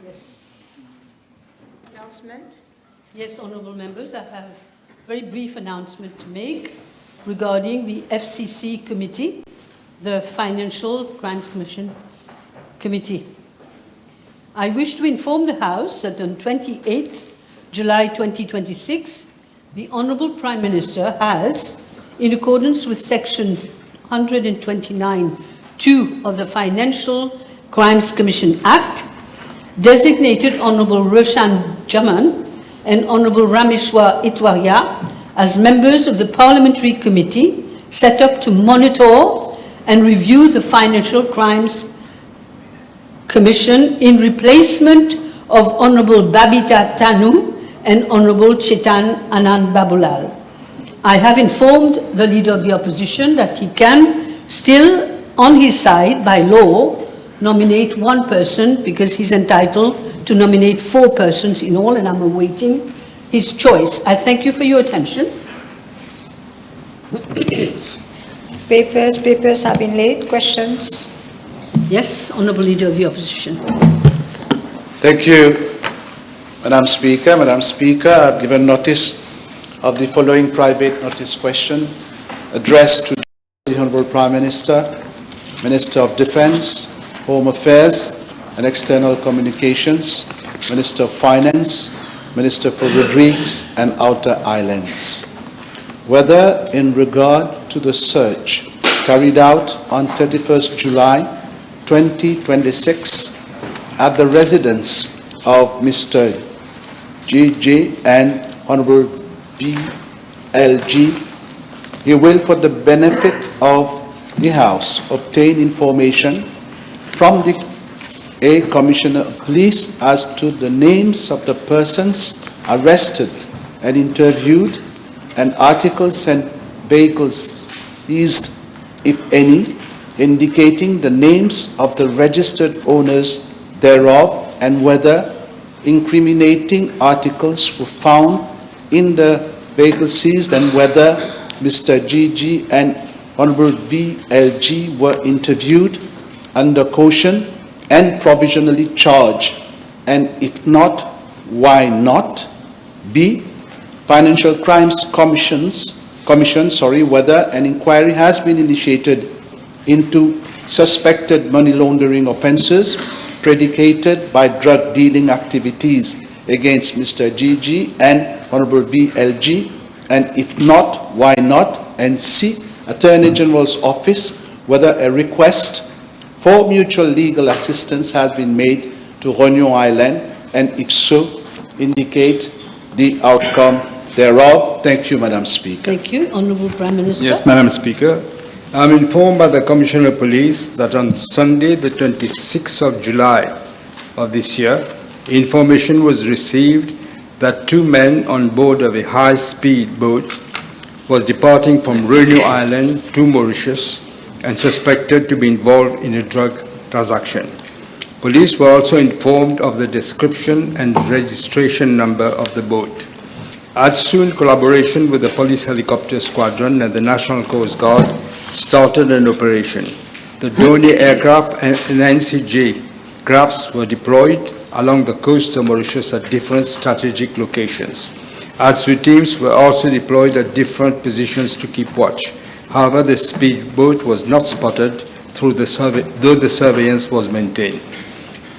Yes. Announcement. Yes, honourable members, I have a very brief announcement to make regarding the FCC committee, the Financial Crimes Commission Committee. I wish to inform the House that on 28th July 2026, the Honourable Prime Minister has, in accordance with Section 129(2) of the Financial Crimes Commission Act, designated Honourable Roshan Jaman and Honourable Rameshwar Itwaria as members of the Parliamentary Committee set up to monitor and review the Financial Crimes Commission in replacement of Honourable Babita Tanu and Honourable Chetan Anand Babulal. I have informed the Leader of the Opposition that he can still, on his side, by law, nominate one person because he's entitled to nominate 4 persons in all, and I'm awaiting his choice. I thank you for your attention. Papers have been laid. Questions? Yes, Honourable Leader of the Opposition. Thank you, Madam Speaker. Madam Speaker, I have given notice of the following private notice question addressed to the Honourable Prime Minister, Minister of Defence, Home Affairs and External Communications, Minister of Finance, Minister for Rodrigues and Outer Islands, whether in regard to the search carried out on 31st July 2026 at the residence of Mr. J.J. and Honourable V.L.G., he will, for the benefit of the House, obtain information from the Commissioner of Police as to the names of the persons arrested and interviewed and articles and vehicles seized, if any, indicating the names of the registered owners thereof and whether incriminating articles were found in the vehicle seized and whether Mr. G.G. and Honourable V.L.G. were interviewed under caution and provisionally charged, and if not, why not? B. Financial Crimes Commission, whether an inquiry has been initiated into suspected money laundering offences predicated by drug dealing activities against Mr. G.G. and Honourable V.L.G., and if not, why not? And C. Attorney General's Office, whether a request for mutual legal assistance has been made to Réunion Island, and if so, indicate the outcome thereof. Thank you, Madam Speaker. Thank you. Honourable Prime Minister. Yes, Madam Speaker. I am informed by the Commissioner of Police that on Sunday, the 26th of July of this year, information was received that 2 men on board of a high-speed boat was departing from Réunion Island to Mauritius and suspected to be involved in a drug transaction. Police were also informed of the description and registration number of the boat. ADSU, in collaboration with the Police Helicopter Squadron and the National Coast Guard, started an operation. The Dornier aircraft and NCJ crafts were deployed along the coast of Mauritius at different strategic locations. ADSU teams were also deployed at different positions to keep watch. However, the speedboat was not spotted though the surveillance was maintained.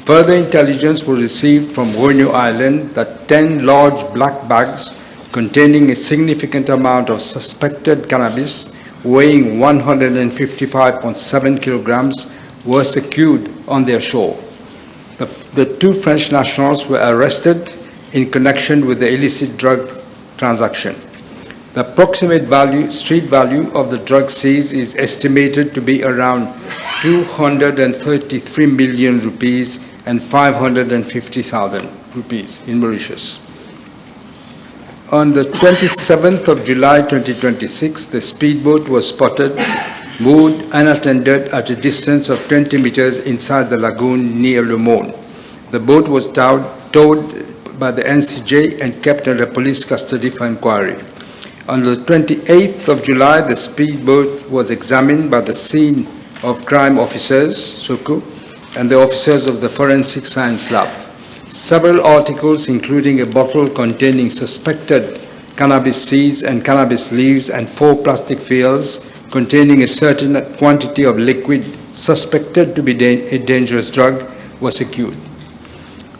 Further intelligence was received from Réunion Island that 10 large black bags containing a significant amount of suspected cannabis weighing 155.7 kilograms were secured on their shore. The 2 French nationals were arrested in connection with the illicit drug transaction. The approximate street value of the drug seized is estimated to be around 233 million rupees and 550,000 rupees in Mauritius. On the 27th of July 2026, the speedboat was spotted, moored unattended at a distance of 20 meters inside the lagoon near Le Monde. The boat was towed by the NCJ and kept under police custody for inquiry. On the 28th of July, the speedboat was examined by the scene of crime officers, SOCO, and the officers of the Forensic Science Lab. Several articles, including a bottle containing suspected cannabis seeds and cannabis leaves, and 4 plastic vials containing a certain quantity of liquid suspected to be a dangerous drug, were secured.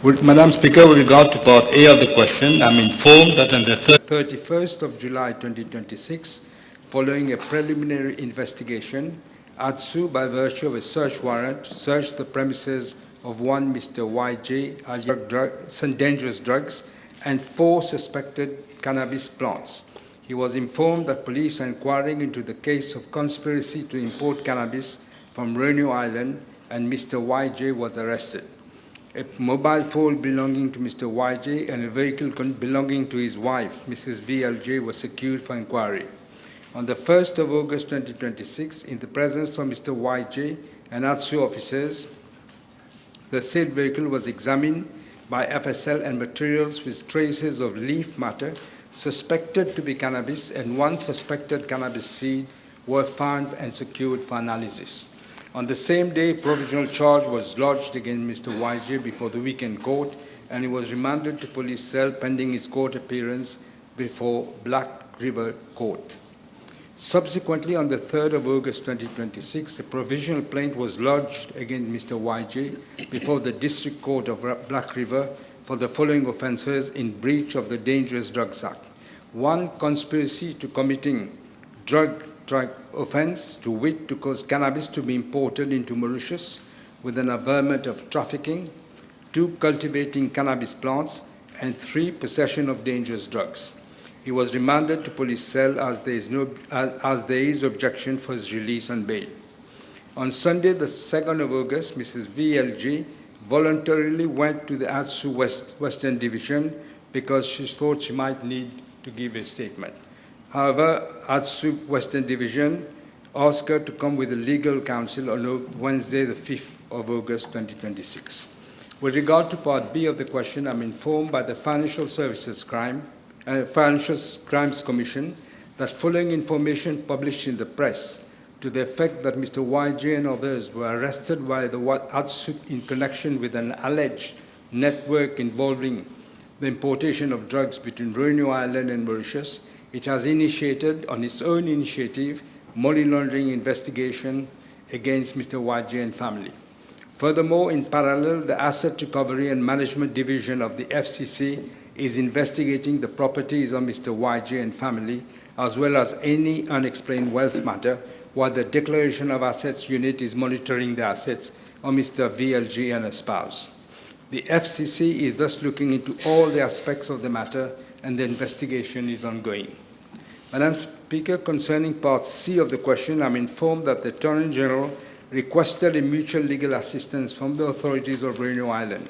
Madam Speaker, with regard to Part A of the question, I'm informed that on the 31st of July 2026, following a preliminary investigation, ATSU, by virtue of a search warrant, searched the premises of one Mr. YJ, alias dangerous drugs, and 4 suspected cannabis plants. He was informed that police are inquiring into the case of conspiracy to import cannabis from Reunion Island, and Mr. YJ was arrested. A mobile phone belonging to Mr. YJ and a vehicle belonging to his wife, Mrs. VLJ, was secured for inquiry. On the 1st of August 2026, in the presence of Mr. YJ and ATSU officers, the said vehicle was examined by FSL, and materials with traces of leaf matter suspected to be cannabis and 1 suspected cannabis seed were found and secured for analysis. On the same day, provisional charge was lodged against Mr. YJ before the weekend court, and he was remanded to police cell pending his court appearance before Black River Court. Subsequently, on the 3rd of August 2026, a provisional plaint was lodged against Mr. YJ before the District Court of Black River for the following offences in breach of the Dangerous Drugs Act. 1, conspiracy to committing drug offence, to wit, to cause cannabis to be imported into Mauritius with an averment of trafficking. 2, cultivating cannabis plants. And 3, possession of dangerous drugs. He was remanded to police cell as there is objection for his release on bail. On Sunday, the 2nd of August, Mrs. VLG voluntarily went to the ATSU Western Division because she thought she might need to give a statement. However, ATSU Western Division asked her to come with a legal counsel on Wednesday, the 5th of August 2026. With regard to Part B of the question, I'm informed by the Financial Crimes Commission that following information published in the press to the effect that Mr. YJ and others were arrested by the ATSU in connection with an alleged network involving the importation of drugs between Reunion Island and Mauritius, it has initiated, on its own initiative, money laundering investigation against Mr. YJ and family. Furthermore, in parallel, the Asset Recovery and Management Division of the FCC is investigating the properties of Mr. YJ and family, as well as any unexplained wealth matter, while the Declaration of Assets Unit is monitoring the assets of Mr. VLG and a spouse. The FCC is thus looking into all the aspects of the matter, and the investigation is ongoing. Madam Speaker, concerning Part C of the question, I'm informed that the Attorney General requested a mutual legal assistance from the authorities of Reunion Island.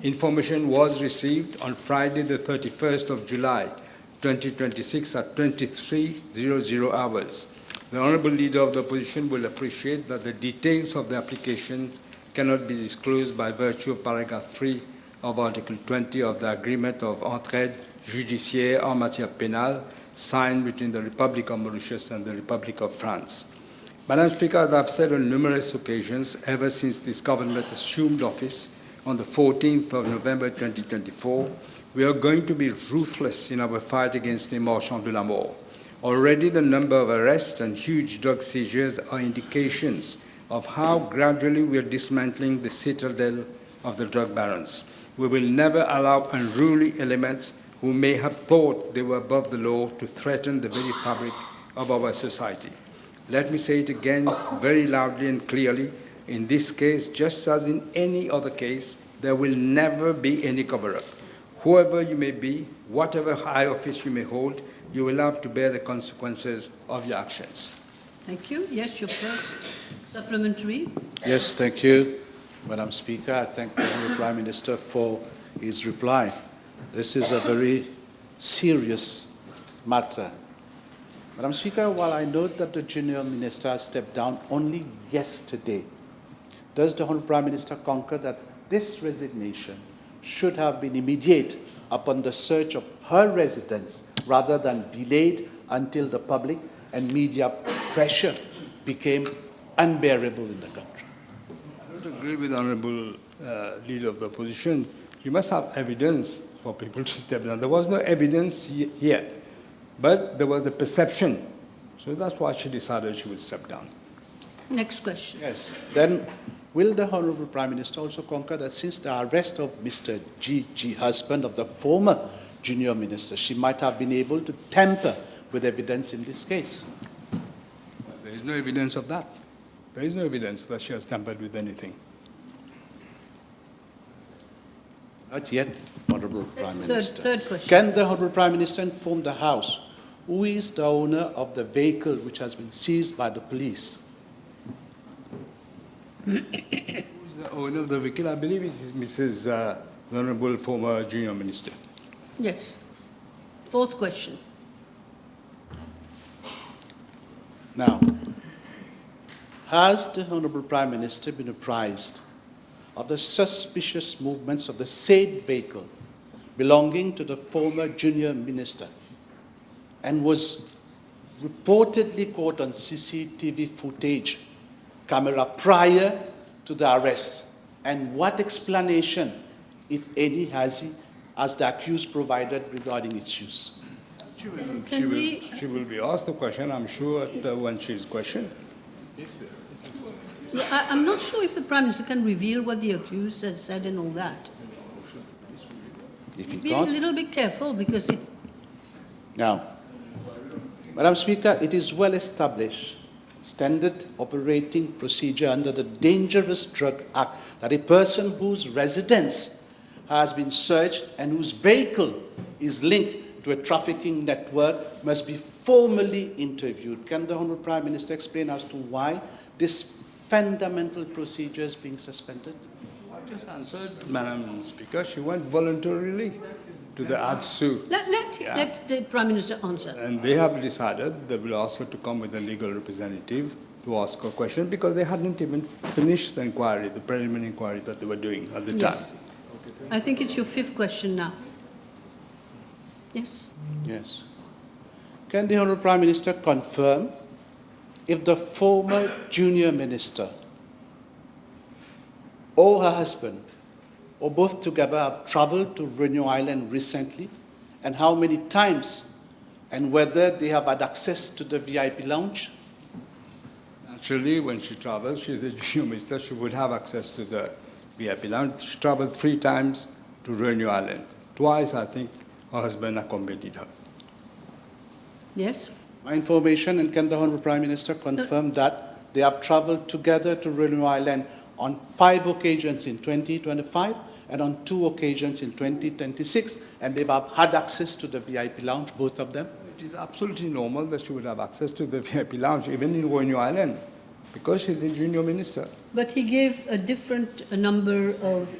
Information was received on Friday, the 31st of July, 2026 at 23:00 hours. The Honourable Leader of the Opposition will appreciate that the details of the application cannot be disclosed by virtue of paragraph 3 of Article 20 of the Agreement of Entraide Judiciaire en matière pénale signed between the Republic of Mauritius and the Republic of France. Madam Speaker, as I've said on numerous occasions, ever since this government assumed office on the 14th of November 2024, we are going to be ruthless in our fight against les marchands de la mort. Already the number of arrests and huge drug seizures are indications of how gradually we are dismantling the citadel of the drug barons. We will never allow unruly elements who may have thought they were above the law to threaten the very fabric of our society. Let me say it again very loudly and clearly. In this case, just as in any other case, there will never be any cover-up. Whoever you may be, whatever high office you may hold, you will have to bear the consequences of your actions. Thank you. Yes, your first supplementary. Yes, thank you, Madam Speaker. I thank the Honourable Prime Minister for his reply. This is a very serious matter. Madam Speaker, while I note that the Junior Minister stepped down only yesterday, does the Honourable Prime Minister concur that this resignation should have been immediate upon the search of her residence rather than delayed until the public and media pressure became unbearable in the country? I don't agree with the Honourable Leader of the Opposition. You must have evidence for people to step down. There was no evidence yet, but there was the perception. So that's why she decided she would step down. Next question. Yes. Then, will the Honorable Prime Minister also concur that since the arrest of Mr. G, husband of the former junior minister, she might have been able to tamper with evidence in this case? There is no evidence of that. There is no evidence that she has tampered with anything. Not yet, Honorable Prime Minister. Third question. Can the Honorable Prime Minister inform the House who is the owner of the vehicle which has been seized by the police? Who is the owner of the vehicle? I believe it is Mrs. The Honorable former junior minister. Yes. Fourth question. Now, has the Honorable Prime Minister been apprised of the suspicious movements of the said vehicle belonging to the former junior minister and was reportedly caught on CCTV footage camera prior to the arrest? And what explanation, if any, has the accused provided regarding its use? She will be asked the question, I'm sure, when she is questioned. I'm not sure if the Prime Minister can reveal what the accused has said and all that. If you Be a can't, little bit careful because it. now, Madam Speaker, it is well established standard operating procedure under the Dangerous Drug Act that a person whose residence has been searched and whose vehicle is linked to a trafficking network must be formally interviewed. Can the Honourable Prime Minister explain as to why this fundamental procedure is being suspended? I just answered, Madam Speaker. She went voluntarily to the ADSU. Let the Prime Minister answer. And they have decided they will ask her to come with a legal representative to ask her question because they hadn't even finished the inquiry, the preliminary inquiry that they were doing at the Yes. time. I think it's your fifth question now. Yes. Yes. Can the Honourable Prime Minister confirm if the former junior minister or her husband or both together have travelled to Renew Island recently, and how many times, and whether they have had access to the VIP lounge? Actually, when she travels, she's a junior minister, she would have access to the VIP lounge. She traveled 3 times to Renew Island. Twice, I think, her husband accompanied her. Yes. My information, and can the Honourable Prime Minister confirm that they have travelled together to Renew Island on 5 occasions in 2025 and on 2 occasions in 2026, and they've had access to the VIP lounge, both of them? It is absolutely normal that she would have access to the VIP lounge, even in Renew Island, because she's a junior minister. But he gave a different number of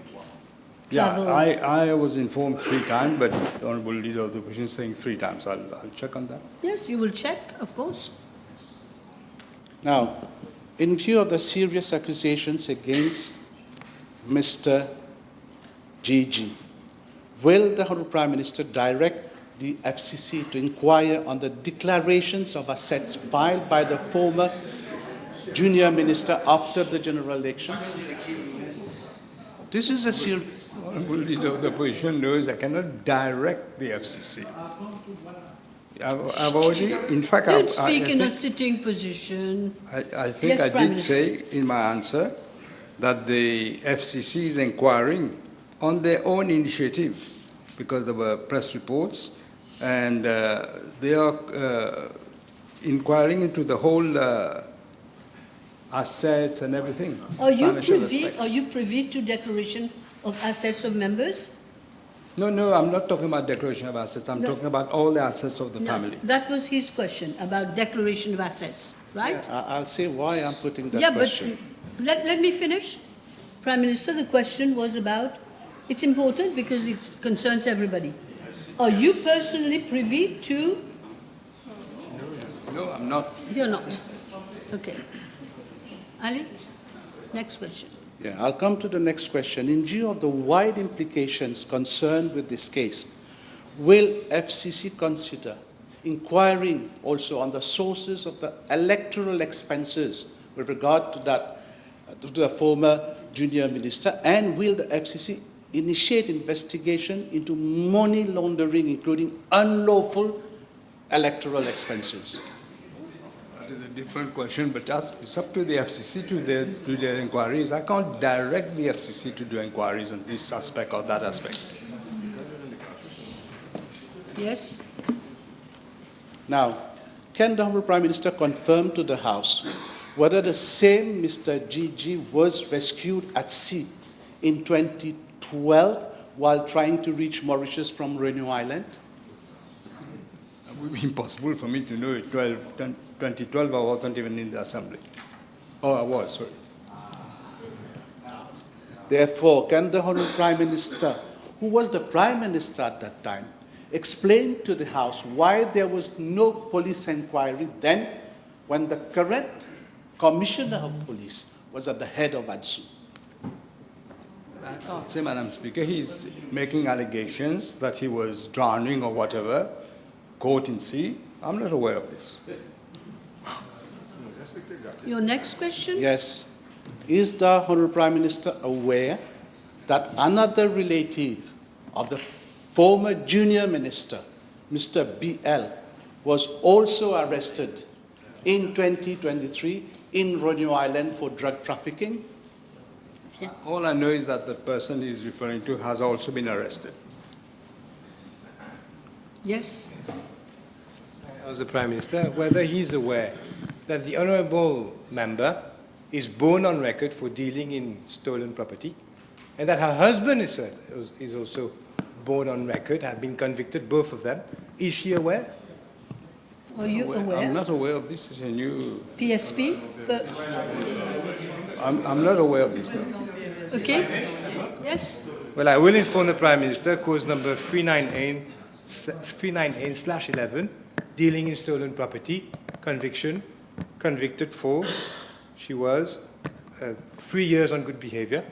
travel. Yeah, I was informed 3 times, but the Honourable Leader of the Opposition is saying 3 times. I'll check on that. Yes, you will check, of course. Now, in view of the serious accusations against Mr. Gigi, will the Honourable Prime Minister direct the FCC to inquire on the declarations of assets filed by the former junior minister after the general elections? This is a serious... The Honourable Leader of the Opposition knows I cannot direct the FCC. I've already, in fact, Don't speak in a sitting position. I think Yes, I Prime did Minister. say in my answer that the FCC is inquiring on their own initiative because there were press reports and they are inquiring into the whole assets and everything. Are you financial privy to declaration of assets of members? No, I'm not talking about declaration of assets. I'm No. talking about all the assets of the No, family. that was his question about declaration of assets, right? I'll say why I'm putting that Yeah, question. but let me finish. Prime Minister, the question was about, it's important because it concerns everybody. Are you personally privy to? No, I'm not. You're not. Okay. Ali, next question. Yeah, I'll come to the next question. In view of the wide implications concerned with this case, will FCC consider inquiring also on the sources of the electoral expenses with regard to that, to the former junior minister, and will the FCC initiate investigation into money laundering, including unlawful electoral expenses? That is a different question, but it's up to the FCC to do their inquiries. I can't direct the FCC to do inquiries on this aspect or that aspect. Yes? Now, can the Honourable Prime Minister confirm to the House whether the same Mr. Gigi was rescued at sea in 2012 while trying to reach Mauritius from Reunion Island? It would be impossible for me to know it. 2012, I wasn't even in the Assembly. Oh, I was, sorry. Therefore, can the Honourable Prime Minister, who was the Prime Minister at that time, explain to the House why there was no police inquiry then when the current Commissioner of Police was at the head of ADSU? I can't say, Madam Speaker. He's making allegations that he was drowning or whatever, caught in sea. I'm not aware of this. Your next question? Yes. Is the Honourable Prime Minister aware that another relative of the former junior minister, Mr. BL, was also arrested in 2023 in Reunion Island for drug trafficking? All I know is that the person he's referring to has also been arrested. Yes? As the Prime Minister, whether he's aware that the honourable member is born on record for dealing in stolen property, and that her husband is also born on record, have been convicted, both of them. Is she aware? Are you aware? I'm not aware of this. Is a new. PSP? But, I'm not aware of this. No. okay? Yes? Well, I will inform the Prime Minister, cause number 398/11, dealing in stolen property, convicted for, she was 3 years on good behaviour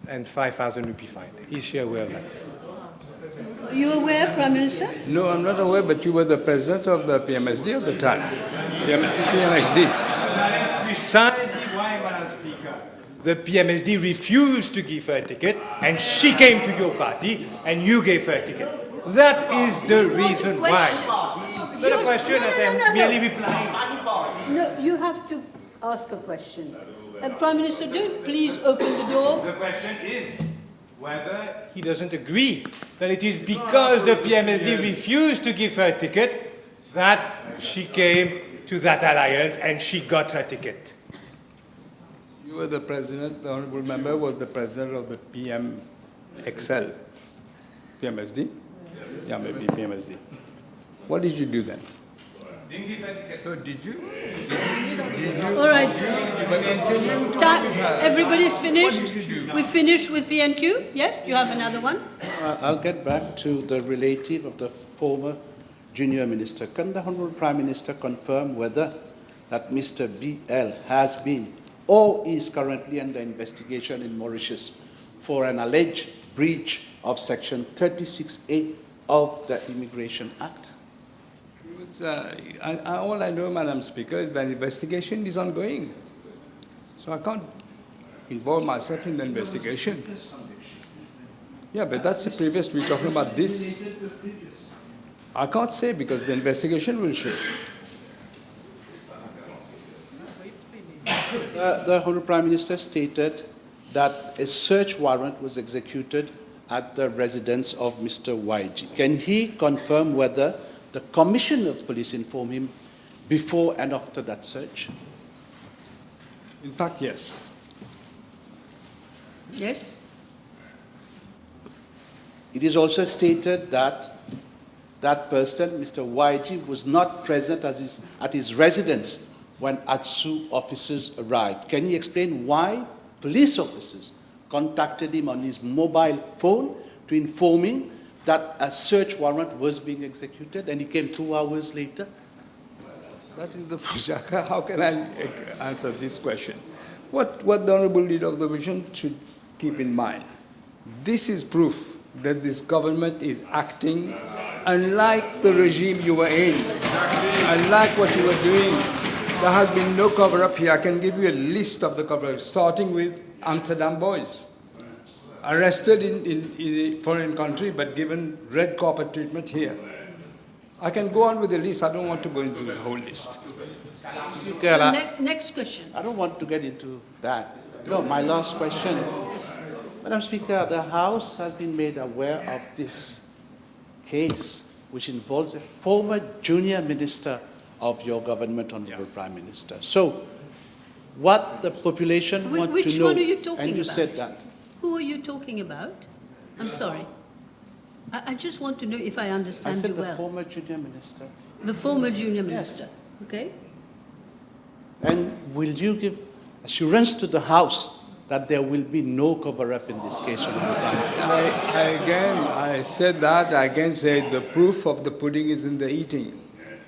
and 5,000 rupee fine. Is she aware of that? Are you aware, Prime Minister? No, I'm not aware, but you were the president of the PMSD at the time. PMXD. Precisely why, Madam Speaker, the PMSD refused to give her a ticket, and she came to your party, and you gave her a ticket. That is the reason why. It's not a question, I'm merely replying. No, you have to ask a question. Prime Minister, don't please open the door. The question is whether he doesn't agree that it is because the PMSD refused to give her a ticket that she came to that alliance and she got her ticket. You were the president, the honourable member was the president of the PMXL. PMSD? Yeah, maybe PMSD. What did you do then? Didn't give her a ticket. Oh, did you? All right. Everybody's finished? We finished with PNQ? Yes? Do you have another one? I'll get back to the relative of the former junior minister. Can the Honourable Prime Minister confirm whether that Mr. BL has been or is currently under investigation in Mauritius for an alleged breach of Section 36A of the Immigration Act? All I know, Madam Speaker, is that investigation is ongoing. So I can't involve myself in the investigation. Yeah, but that's the previous, we're talking about this. I can't say because the investigation will show. The Honourable Prime Minister stated that a search warrant was executed at the residence of Mr. YG. Can he confirm whether the Commissioner of Police informed him before and after that search? In fact, yes. Yes? It is also stated that that person, Mr. YG, was not present at his residence when ADSU officers arrived. Can he explain why police officers contacted him on his mobile phone to inform him that a search warrant was being executed and he came 2 hours later? That is the procedure. How can I answer this question? What the Honourable Leader of the Opposition should keep in mind, this is proof that this government is acting unlike the regime you were in, unlike what you were doing. There has been no cover-up here. I can give you a list of the cover-up, starting with Amsterdam boys. arrested in a foreign country but given red carpet treatment here. I can go on with the list. I don't want to go into the whole list. Speaker, Next question. I don't want to get into that. No, my last question. Madam Speaker, the House has been made aware of this case, which involves a former junior minister of your government, Honorable Prime Minister. So, what the population want Which to know, one are you talking and you about? said that. Who are you talking about? I'm sorry. I just want to know if I I understand said you the well. former junior minister. The former junior minister, okay? And will you give assurance to the House that there will be no cover-up in this case, Honorable Prime Minister? I said that. I again say the proof of the pudding is in the eating.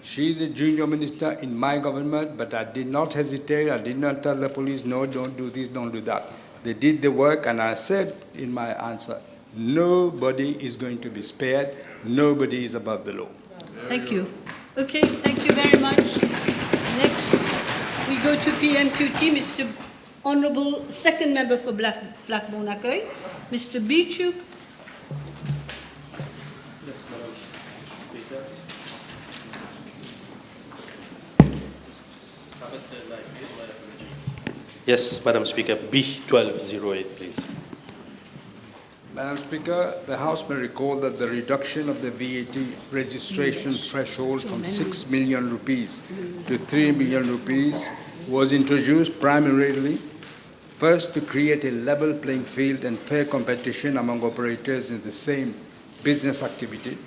She is a junior minister in my government, but I did not hesitate. I did not tell the police, no, don't do this, don't do that. They did the work, and I said in my answer, nobody is going to be spared. Nobody is above the law. Thank you. Okay, thank you very much. Next, we go to PMQT, Mr. Honourable Second Member for Blackburn-Accueil, Mr. Bichuk. Yes, Madam Speaker. Yes, Madam Speaker, B1208, please. Madam Speaker, the House may recall that the reduction of the VAT registration threshold from 6 million rupees to 3 million rupees was introduced primarily, first, to create a level playing field and fair competition among operators in the same business activity.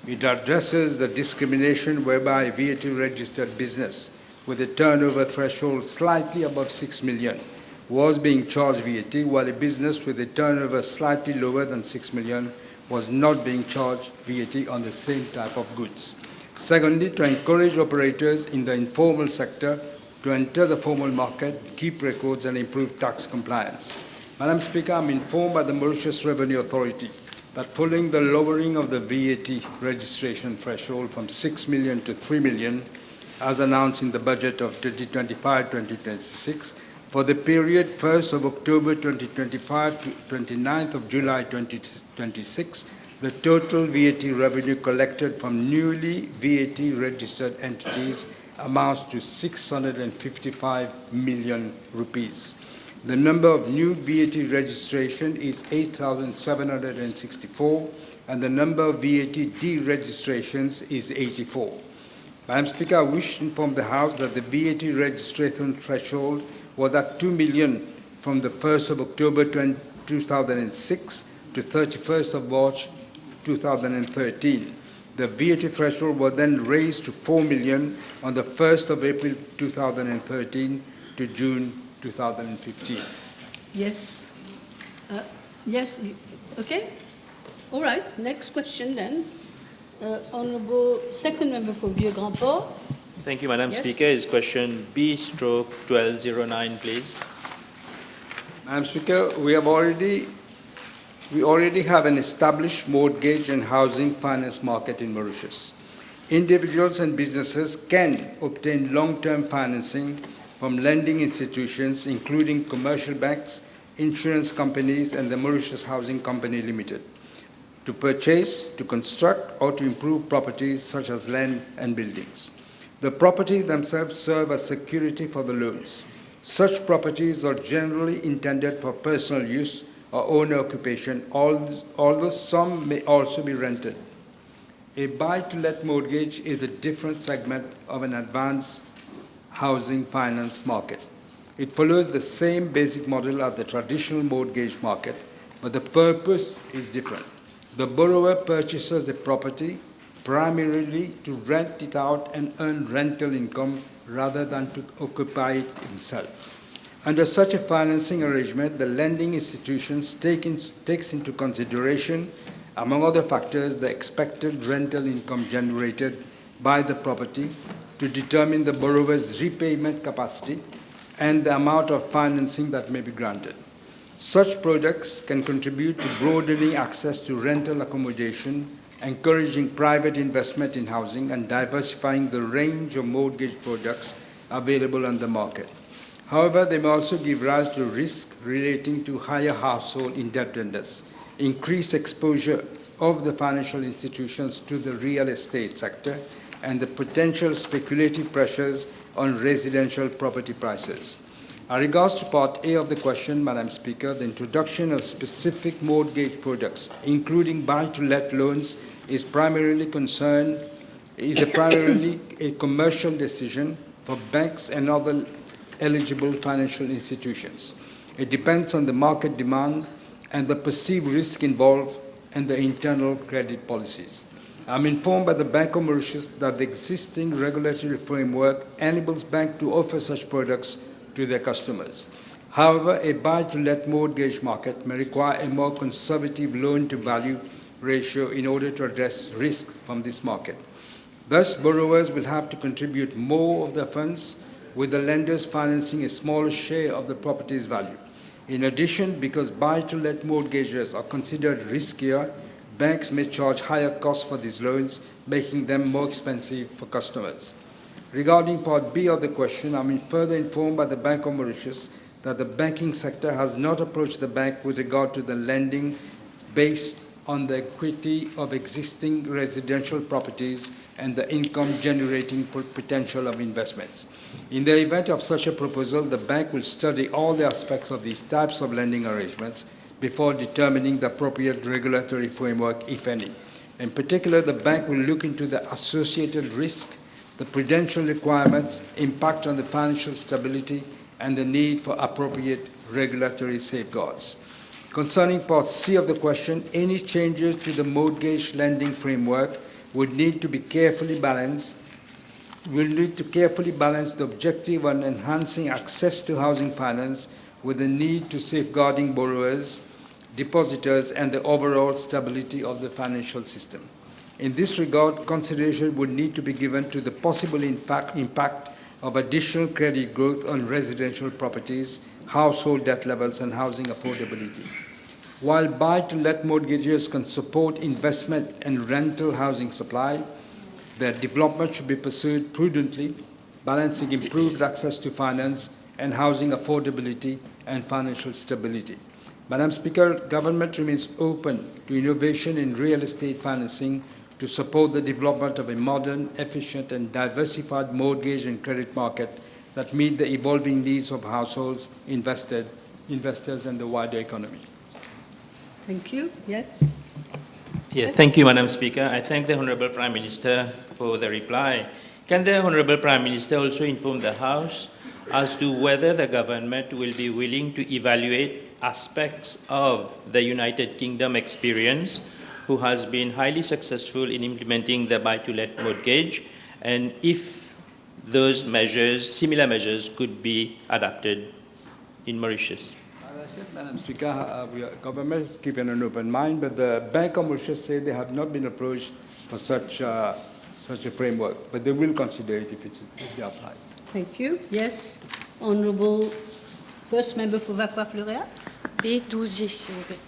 It addresses the discrimination whereby a VAT-registered business with a turnover threshold slightly above 6 million was being charged VAT, while a business with a turnover slightly lower than 6 million was not being charged VAT on the same type of goods. Secondly, to encourage operators in the informal sector to enter the formal market, keep records, and improve tax compliance. Madam Speaker, I'm informed by the Mauritius Revenue Authority that following the lowering of the VAT registration threshold from 6 million to 3 million, as announced in the budget of 2025-2026, for the period 1st of October 2025 to 29th of July 2026, the total VAT revenue collected from newly VAT-registered entities amounts to 655 million rupees. The number of new VAT registration is 8,764, and the number of VAT deregistrations is 84. Madam Speaker, I wish to inform the House that the VAT registration threshold was at 2 million from the 1st of October 2006 to 31st of March 2013. The VAT threshold was then raised to 4 million on the 1st of April 2013 to June 2015. Yes. Yes, okay. All right, next question then. Honourable Second Member for Vieux-Grand-Port. Thank you, Madam Yes. Speaker. Is question B/1209, please. Madam Speaker, we already have an established mortgage and housing finance market in Mauritius. Individuals and businesses can obtain long-term financing from lending institutions, including commercial banks, insurance companies, and the Mauritius Housing Company Limited, to purchase, to construct, or to improve properties such as land and buildings. The properties themselves serve as security for the loans. Such properties are generally intended for personal use or owner occupation, although some may also be rented. A buy-to-let mortgage is a different segment of an advanced housing finance market. It follows the same basic model as the traditional mortgage market, but the purpose is different. The borrower purchases a property primarily to rent it out and earn rental income rather than to occupy it himself. Under such a financing arrangement, the lending institutions takes into consideration, among other factors, the expected rental income generated by the property to determine the borrower's repayment capacity and the amount of financing that may be granted. Such products can contribute to broadening access to rental accommodation, encouraging private investment in housing, and diversifying the range of mortgage products available on the market. However, they may also give rise to risk relating to higher household indebtedness, increased exposure of the financial institutions to the real estate sector, and the potential speculative pressures on residential property prices. As regards to Part A of the question, Madam Speaker, the introduction of specific mortgage products, including buy-to-let loans, is primarily a commercial decision for banks and other eligible financial institutions. It depends on the market demand and the perceived risk involved and the internal credit policies. I'm informed by the Bank of Mauritius that the existing regulatory framework enables banks to offer such products to their customers. However, a buy-to-let mortgage market may require a more conservative loan-to-value ratio in order to address risk from this market. Thus, borrowers will have to contribute more of their funds, with the lenders financing a smaller share of the property's value. In addition, because buy-to-let mortgages are considered riskier, banks may charge higher costs for these loans, making them more expensive for customers. Regarding Part B of the question, I'm further informed by the Bank of Mauritius that the banking sector has not approached the bank with regard to the lending based on the equity of existing residential properties and the income-generating potential of investments. In the event of such a proposal, the bank will study all the aspects of these types of lending arrangements before determining the appropriate regulatory framework, if any. In particular, the bank will look into the associated risk, the prudential requirements, impact on the financial stability, and the need for appropriate regulatory safeguards. Concerning Part C of the question, any changes to the mortgage lending framework would need to be carefully balanced. We'll need to carefully balance the objective on enhancing access to housing finance with the need to safeguarding borrowers, depositors, and the overall stability of the financial system. In this regard, consideration would need to be given to the possible impact of additional credit growth on residential properties, household debt levels, and housing affordability. While buy-to-let mortgages can support investment and rental housing supply, their development should be pursued prudently, balancing improved access to finance and housing affordability and financial stability. Madam Speaker, government remains open to innovation in real estate financing to support the development of a modern, efficient, and diversified mortgage and credit market that meet the evolving needs of households, investors, and the wider economy. Thank you. Yes? Yeah, thank you, Madam Speaker. I thank the Honorable Prime Minister for the reply. Can the Honorable Prime Minister also inform the House as to whether the government will be willing to evaluate aspects of the United Kingdom experience, who has been highly successful in implementing the buy-to-let mortgage, and if those measures, similar measures, could be adapted in Mauritius? As I said, Madam Speaker, government is keeping an open mind, but the Bank of Mauritius say they have not been approached for such a framework, but they will consider it if they apply. Thank you. Yes. Honorable First Member for Vacqua-Fleuria. B12, s'il vous plaît.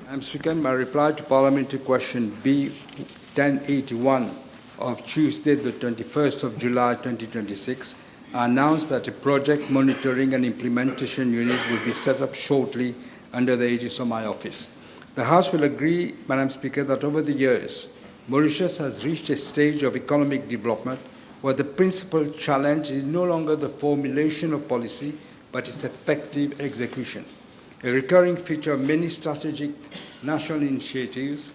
Madam Speaker, my reply to parliamentary question B1081 of Tuesday, the 21st of July 2026, I announced that a project monitoring and implementation unit will be set up shortly under the aegis of my office. The House will agree, Madam Speaker, that over the years, Mauritius has reached a stage of economic development where the principal challenge is no longer the formulation of policy, but its effective execution. A recurring feature of many strategic national initiatives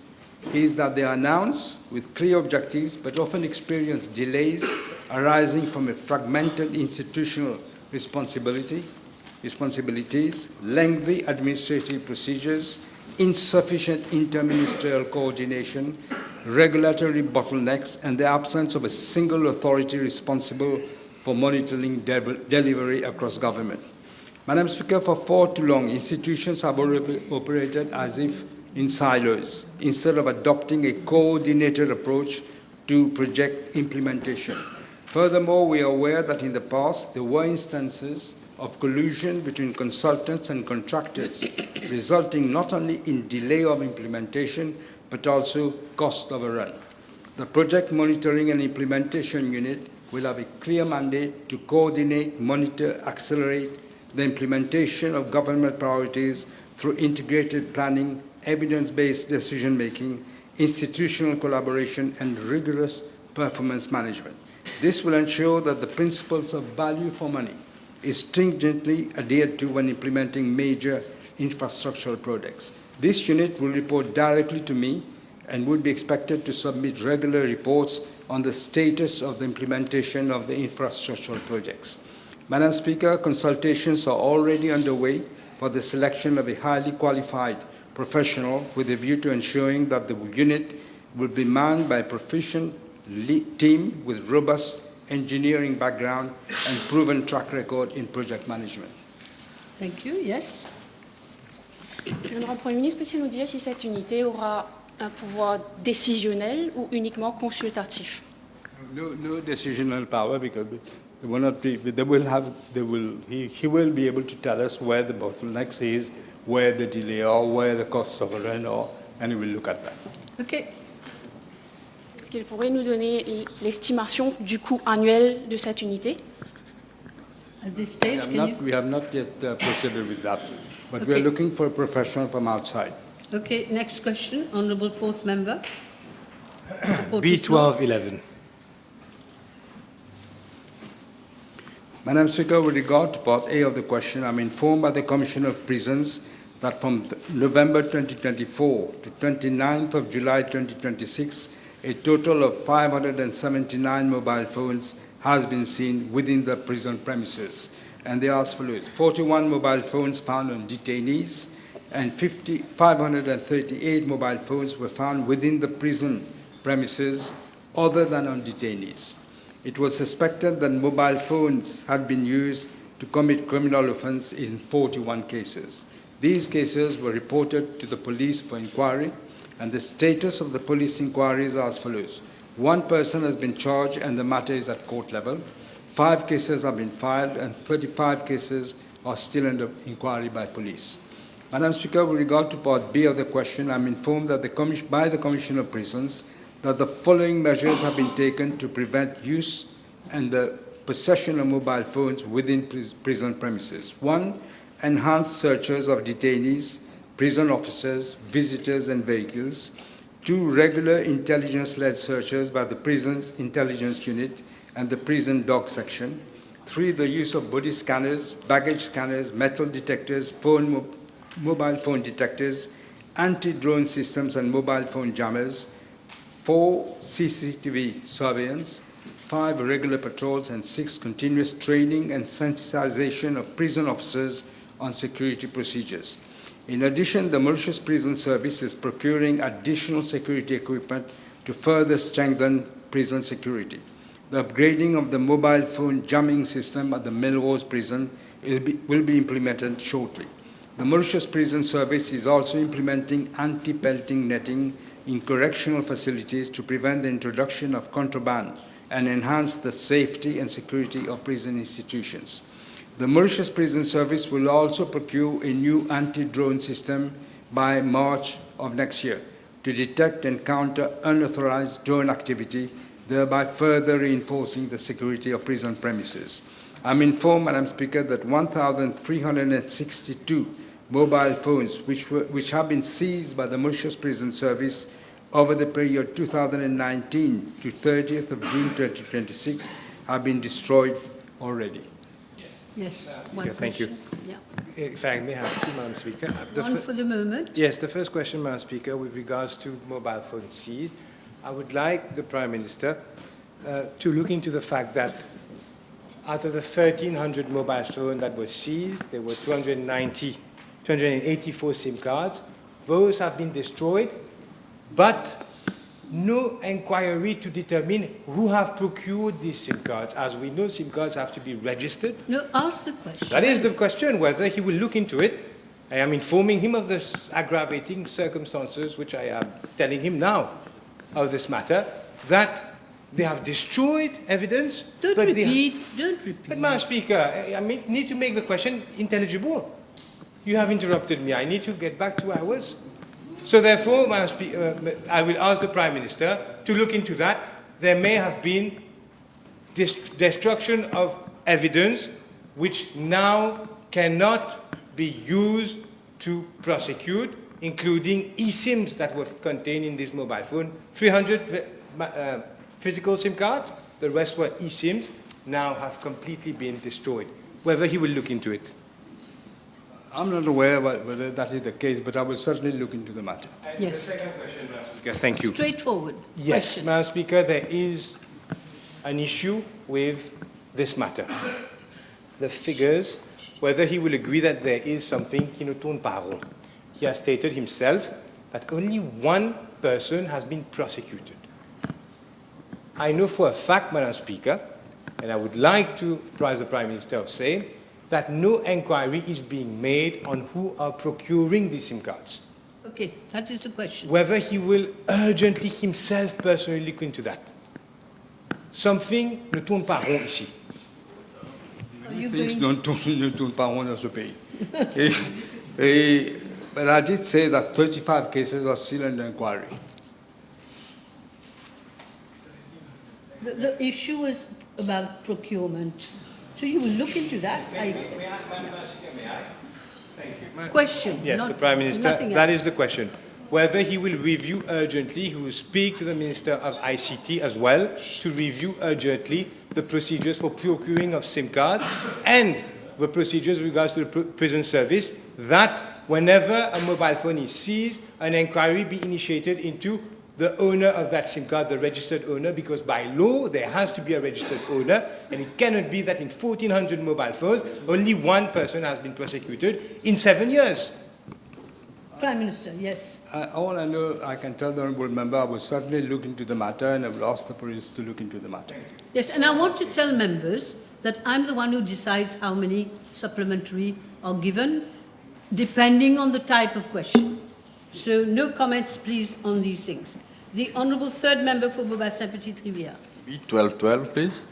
is that they are announced with clear objectives, but often experience delays arising from a fragmented institutional responsibilities, lengthy administrative procedures, insufficient interministerial coordination, regulatory bottlenecks, and the absence of a single authority responsible for monitoring delivery across government. Madam Speaker, for far too long, institutions have operated as if in silos, instead of adopting a coordinated approach to project implementation. Furthermore, we are aware that in the past, there were instances of collusion between consultants and contractors, resulting not only in delay of implementation, but also cost overrun. The Project Monitoring and Implementation Unit will have a clear mandate to coordinate, monitor, accelerate the implementation of government priorities through integrated planning, evidence-based decision-making, institutional collaboration, and rigorous performance management. This will ensure that the principles of value for money is stringently adhered to when implementing major infrastructural projects. This unit will report directly to me and would be expected to submit regular reports on the status of the implementation of the infrastructural projects. Madam Speaker, consultations are already underway for the selection of a highly qualified professional with a view to ensuring that the unit will be manned by a proficient team with robust engineering background and proven track record in project management. Thank you. Yes. L'honorable Premier ministre, peut-il nous dire si cette unité aura un pouvoir décisionnel ou uniquement consultatif? No decisional power because he will be able to tell us where the bottlenecks is, where the delay are, where the cost overrun are, and he will look at that. Okay. Est-ce qu'il pourrait nous donner l'estimation du coût annuel de cette unité? At this stage, We have not yet proceeded with that, but we are Okay. looking for a professional from outside. Okay, next question, Honourable Fourth Member. B1211. Madam Speaker, with regard to Part A of the question, I'm informed by the Commissioner of Prisons that from November 2024 to 29th of July 2026, a total of 579 mobile phones has been seen within the prison premises. And they are as follows: 41 mobile phones found on detainees, and 538 mobile phones were found within the prison premises other than on detainees. It was suspected that mobile phones had been used to commit criminal offense in 41 cases. These cases were reported to the police for inquiry, and the status of the police inquiries are as follows. 1 person has been charged and the matter is at court level. 5 cases have been filed and 35 cases are still under inquiry by police. Madam Speaker, with regard to Part B of the question, I'm informed that by the Commissioner of Prisons that the following measures have been taken to prevent use and the possession of mobile phones within prison premises. 1, enhanced searches of detainees, prison officers, visitors, and vehicles. 2, regular intelligence-led searches by the prison's intelligence unit and the prison dog section. 3, the use of body scanners, baggage scanners, metal detectors, mobile phone detectors, anti-drone systems, and mobile phone jammers. 4, CCTV surveillance. 5, regular patrols, and 6, continuous training and sensitization of prison officers on security procedures. In addition, the Mauritius Prison Service is procuring additional security equipment to further strengthen prison security. The upgrading of the mobile phone jamming system at the Melrose Prison will be implemented shortly. The Mauritius Prison Service is also implementing anti-pelting netting in correctional facilities to prevent the introduction of contraband and enhance the safety and security of prison institutions. The Mauritius Prison Service will also procure a new anti-drone system by March of next year to detect and counter unauthorized drone activity, thereby further reinforcing the security of prison premises. I'm informed, Madam Speaker, that 1,362 mobile phones which have been seized by the Mauritius Prison Service over the period 2019 to 30th of June 2026 have been destroyed already. Yes, one Yeah, thank you. question. Yeah. If I may have two, Madam Speaker. One for the moment. Yes, the first question, Madam Speaker, with regards to mobile phones seized, I would like the Prime Minister to look into the fact that out of the 1,300 mobile phones that were seized, there were 284 SIM cards. Those have been destroyed, but no inquiry to determine who have procured these SIM cards. As we know, SIM cards have to be registered. No, ask the question. That is the question, whether he will look into it. I am informing him of the aggravating circumstances which I am telling him now of this matter, that they have destroyed evidence. Don't but repeat. But, Madam Speaker, I need to make the question intelligible. You have interrupted me. I need to get back to where I was. So therefore, Madam Speaker, I will ask the Prime Minister to look into that. There may have been destruction of evidence which now cannot be used to prosecute, including eSIMs that were contained in this mobile phone. 300 physical SIM cards, the rest were eSIMs, now have completely been destroyed. Whether he will look into it. I'm not aware whether that is the case, but I will certainly look into the matter. Yes. The second question, Madam Speaker. Thank you. Straightforward. Yes, question. Madam Speaker, there is an issue with this matter. The figures, whether he will agree that there is something qui ne tourne pas rond. He has stated himself that only one person has been prosecuted. I know for a fact, Madam Speaker, and I would like to apprise the Prime Minister of saying that no inquiry is being made on who are procuring these SIM cards. Okay, that is the question. Whether he will urgently himself personally look into that. Something ne tourne pas rond ici. Are you Things going- ne tournent pas rond dans ce pays. But I did say that 35 cases are still under inquiry. The issue is about procurement. So you will look into that, I expect. Question. Yes, not- the Prime Minister, nothing that else. is the question. Whether he will review urgently, he will speak to the Minister of ICT as well to review urgently the procedures for procuring of SIM cards and the procedures with regards to the prison service, that whenever a mobile phone is seized, an inquiry be initiated into the owner of that SIM card, the registered owner, because by law there has to be a registered owner, and it cannot be that in 1,400 mobile phones, only one person has been prosecuted in 7 years. Prime Minister, yes. All I know, I can tell the honourable member, I will certainly look into the matter and I will ask the police to look into the matter. Yes, and I want to tell members that I'm the one who decides how many supplementary are given, depending on the type of question. So no comments, please, on these things. The Honourable Third Member for Beaubassin-Petite-Rivière. 12, please.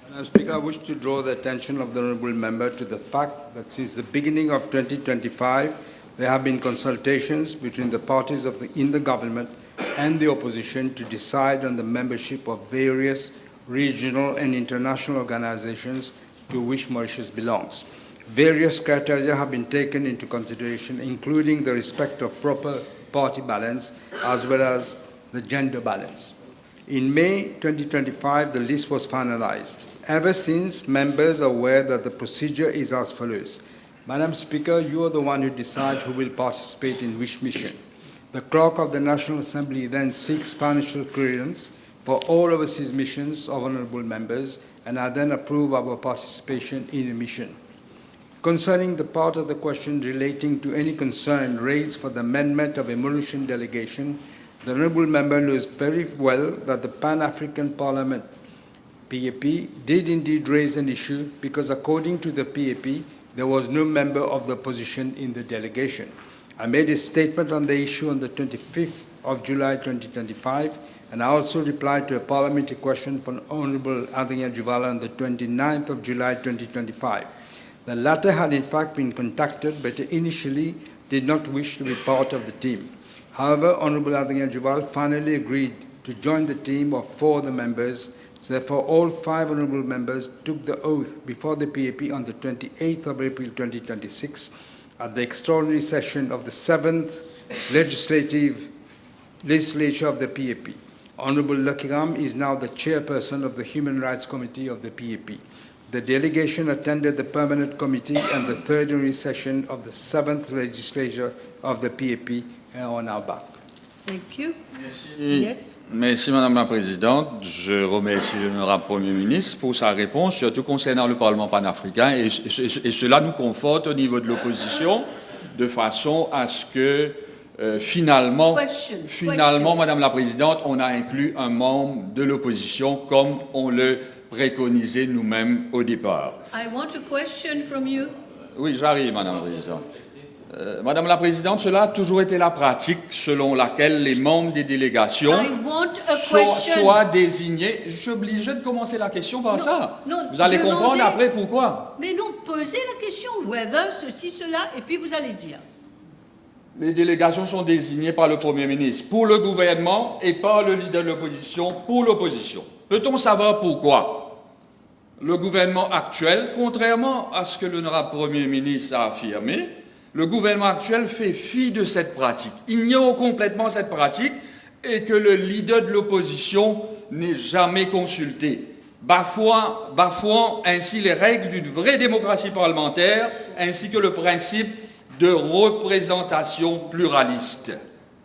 Madam Speaker, I wish to draw the attention of the honourable member to the fact that since the beginning of 2025, there have been consultations between the parties in the government and the opposition to decide on the membership of various regional and international organizations to which Mauritius belongs. Various criteria have been taken into consideration, including the respect of proper party balance as well as the gender balance. In May 2025, the list was finalized. Ever since, members are aware that the procedure is as follows. Madam Speaker, you are the one who decides who will participate in which mission. The clerk of the National Assembly then seeks financial clearance for all overseas missions of honourable members, and I then approve our participation in a mission. Concerning the part of the question relating to any concern raised for the amendment of a Mauritian delegation, the honourable member knows very well that the Pan-African Parliament, PAP, did indeed raise an issue because according to the PAP, there was no member of the opposition in the delegation. I made a statement on the issue on the 25th of July 2025, and I also replied to a parliamentary question from Honourable Adrien Duval on the 29th of July 2025. The latter had in fact been contacted, but initially did not wish to be part of the team. However, Honourable Adrien Duval finally agreed to join the team of 4 of the members. Therefore, all 5 honourable members took the oath before the PAP on the 28th of April 2026 at the extraordinary session of the 7th legislature of the PAP. Honourable Lakiram is now the chairperson of the Human Rights Committee of the PAP. The delegation attended the permanent committee and the third ordinary session of the 7th legislature of the PAP and are now back. Thank you. Merci. Yes. Merci, Madame la Présidente. Je remercie l'honorable Premier ministre pour sa réponse, surtout concernant le Parlement panafricain, et cela nous conforte au niveau de l'opposition, de façon à ce que finalement, Madame la Présidente, on a inclus un membre de l'opposition comme on le préconisait nous-mêmes au départ. I want a question from you. Oui, j'arrive, Madame la Présidente. Madame la Présidente, cela a toujours été la pratique selon laquelle les membres des délégations soient désignés. Je suis obligé de commencer la question par ça. Non, vous allez demandez, comprendre après pourquoi. Mais non, posez la question, whether, ceci, cela, et puis vous allez dire. Les délégations sont désignées par le Premier ministre pour le gouvernement et par le leader de l'opposition pour l'opposition. Peut-on savoir pourquoi? le gouvernement actuel, contrairement à ce que l'honorable Premier ministre a affirmé, le gouvernement actuel fait fi de cette pratique, ignore complètement cette pratique et que le leader de l'opposition n'est jamais consulté, bafouant ainsi les règles d'une vraie démocratie parlementaire ainsi que le principe de représentation pluraliste.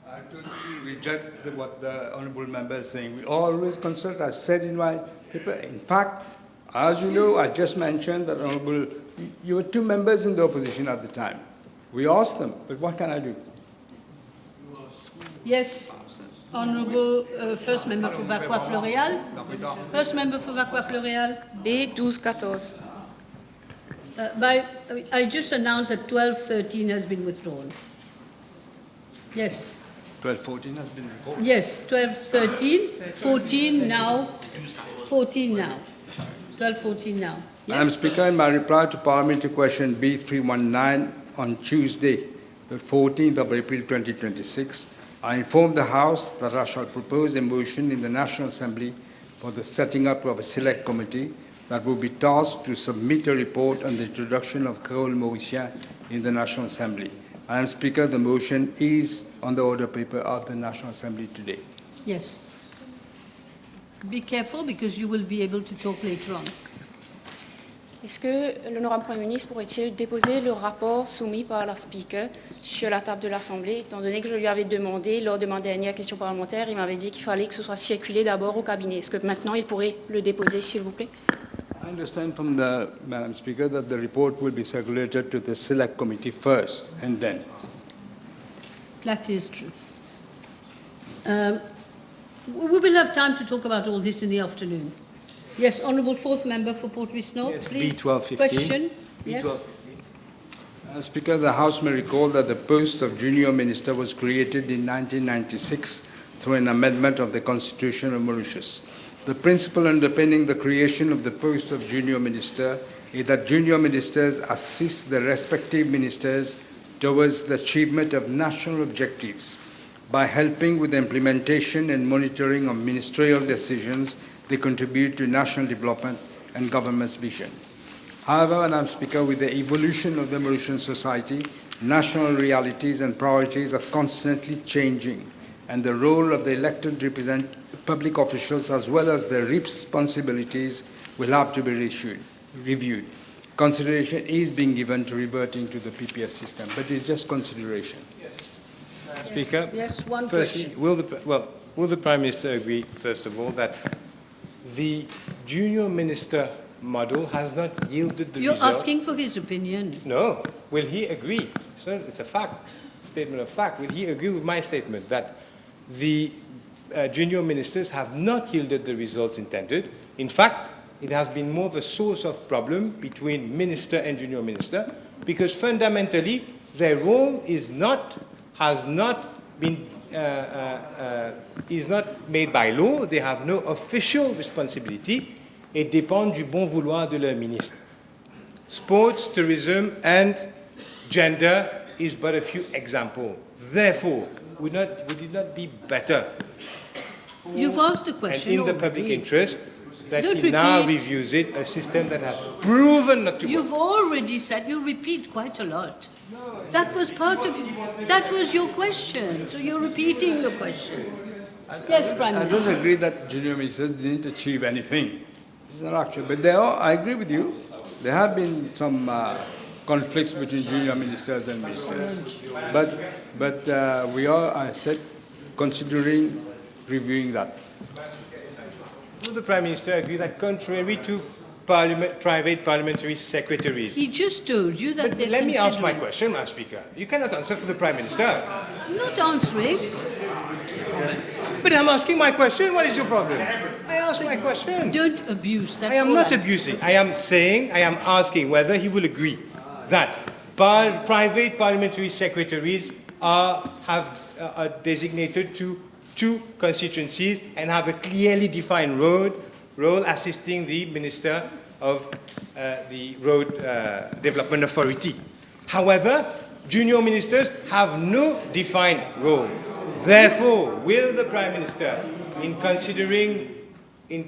I totally reject what the honourable member is saying. We always consult, as said in my paper. In fact, as you know, I just mentioned that honourable, you were two members in the opposition at the time. We asked them, but what can I do? Yes, Honourable First Member for Vacqua-Floréal. First Member for Vacqua-Floréal. B1214. I just announced that 1213 has been withdrawn. Yes. 1214 has been recorded. Yes, 1213, 14 now, 14 now. 1214 now. Madam Yes. Speaker, in my reply to parliamentary question B319 on Tuesday, the 14th of April 2026, I informed the House that I shall propose a motion in the National Assembly for the setting up of a select committee that will be tasked to submit a report on the introduction of Creole Mauritian in the National Assembly. Madam Speaker, the motion is on the order paper of the National Assembly today. Yes. Be careful because you will be able to talk later on. Est-ce que l'honorable Premier ministre pourrait-il déposer le rapport soumis par la Speaker sur la table de l'Assemblée, étant donné que je lui avais demandé, lors de ma dernière question parlementaire, il m'avait dit qu'il fallait que ce soit circulé d'abord au cabinet. Est-ce que maintenant il pourrait le déposer, s'il vous plaît? I understand from the Madam Speaker that the report will be circulated to the select committee first and then. That is true. We will have time to talk about all this in the afternoon. Yes, Honourable Fourth Member for Port Louis North, Yes, please. B1215. Question? Yes. Madam Speaker, the House may recall that the post of junior minister was created in 1996 through an amendment of the Constitution of Mauritius. The principle underpinning the creation of the post of junior minister is that junior ministers assist the respective ministers towards the achievement of national objectives. By helping with the implementation and monitoring of ministerial decisions, they contribute to national development and government's vision. However, Madam Speaker, with the evolution of the Mauritian society, national realities and priorities are constantly changing, and the role of the elected public officials as well as their responsibilities will have to be reviewed. Consideration is being given to reverting to the PPS system, but it's just consideration. Speaker? Yes, one Firstly, question. will the Prime Minister agree, first of all, that the junior minister model has not yielded the You're result? asking for his opinion. No. Will he agree? It's a fact, statement of fact. Will he agree with my statement that the junior ministers have not yielded the results intended? In fact, it has been more of a source of problem between minister and junior minister because fundamentally their role is not made by law. They have no official responsibility. Et dépendent du bon vouloir de leur ministre. Sports, tourism, and gender is but a few examples. Therefore, would it not be better You've asked a and question in the public already. interest that Don't he now repeat. reviews it, a system that has proven not to work? You've already said, you repeat quite a lot. That was that was your question, so you're repeating your question. Yes, Prime I Minister. don't agree that junior ministers didn't achieve anything. This is not actual, but I agree with you. There have been some conflicts between junior ministers and ministers, but we are, I said, considering reviewing that. Will the Prime Minister agree that contrary to private parliamentary secretaries? He just told you that But they're let me ask my considering- question, Madam Speaker. You cannot answer for the Prime Minister. I'm not answering. But I'm asking my question. What is your problem? I ask my question. Don't abuse. That's I am all not I'm- abusing. I am asking whether he will agree that private parliamentary secretaries are designated to two constituencies and have a clearly defined role assisting the Minister of the Road Development Authority. However, junior ministers have no defined role. Therefore, will the Prime Minister, in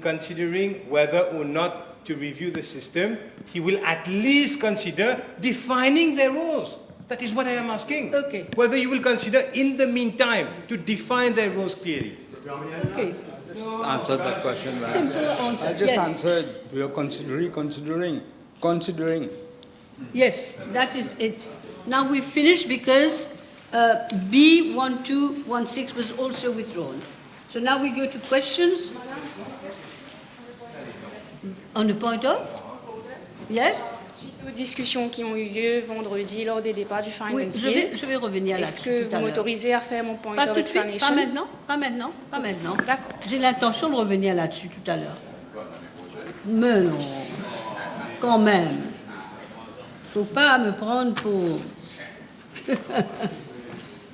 considering whether or not to review the system, he will at least consider defining their roles. That is what I am asking. Okay. Whether you will consider in the meantime to define their roles clearly. Okay. Answered that question. Simple answer. I just Yes. answered, we are considering. Yes, that is it. Now we finished because B1216 was also withdrawn. So now we go to questions on the point of? Yes? Suite aux discussions qui ont eu lieu vendredi lors des débats du Oui, Finance je Bill, vais revenir est-ce là-dessus que tout à vous l'heure. m'autorisez à faire mon point Pas of tout de suite, explanation? pas maintenant, pas maintenant, pas maintenant. D'accord. J'ai l'intention de revenir là-dessus tout à l'heure. Mais non, quand même. Faut pas me prendre pour...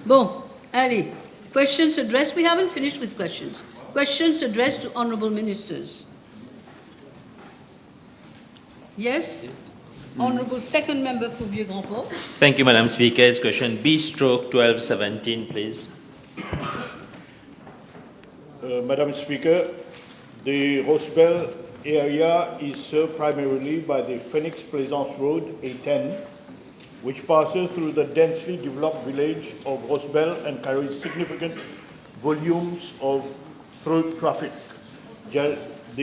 Bon, allez. Questions addressed. We haven't finished with questions. Questions addressed to honourable ministers. Yes? Honourable second member for Vieux-Grand-Port. Thank you, Madam Speaker. It's question B/1217, please. Madam Speaker, the Rosebel area is served primarily by the Phoenix Plaisance Road, A10, which passes through the densely developed village of Rosebel and carries significant volumes of through traffic. The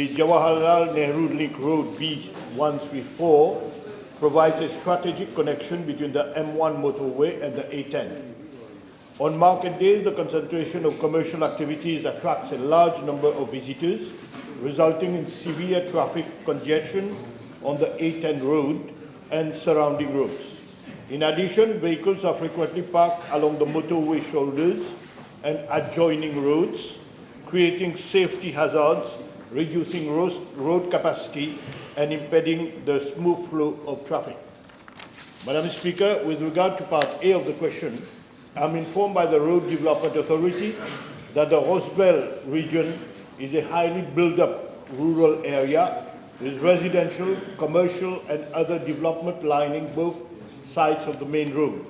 Jawaharlal Nehru Link Road B134 provides a strategic connection between the M1 motorway and the A10. On market days, the concentration of commercial activities attracts a large number of visitors, resulting in severe traffic congestion on the A10 road and surrounding roads. In addition, vehicles are frequently parked along the motorway shoulders and adjoining roads, creating safety hazards, reducing road capacity, and impeding the smooth flow of traffic. Madam Speaker, with regard to part A of the question, I'm informed by the Road Development Authority that the Rosebel region is a highly built-up rural area with residential, commercial, and other development lining both sides of the main road.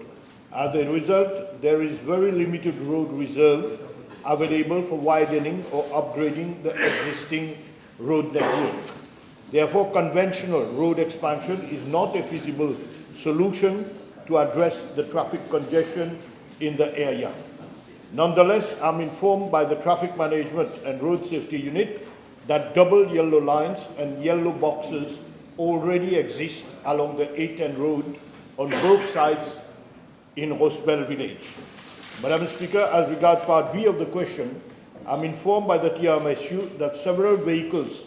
As a result, there is very limited road reserve available for widening or upgrading the existing road network. Therefore, conventional road expansion is not a feasible solution to address the traffic congestion in the area. Nonetheless, I'm informed by the Traffic Management and Road Safety Unit that double yellow lines and yellow boxes already exist along the A10 road on both sides in Rosebel village. Madam Speaker, as regards part B of the question, I'm informed by the TRMSU that several vehicles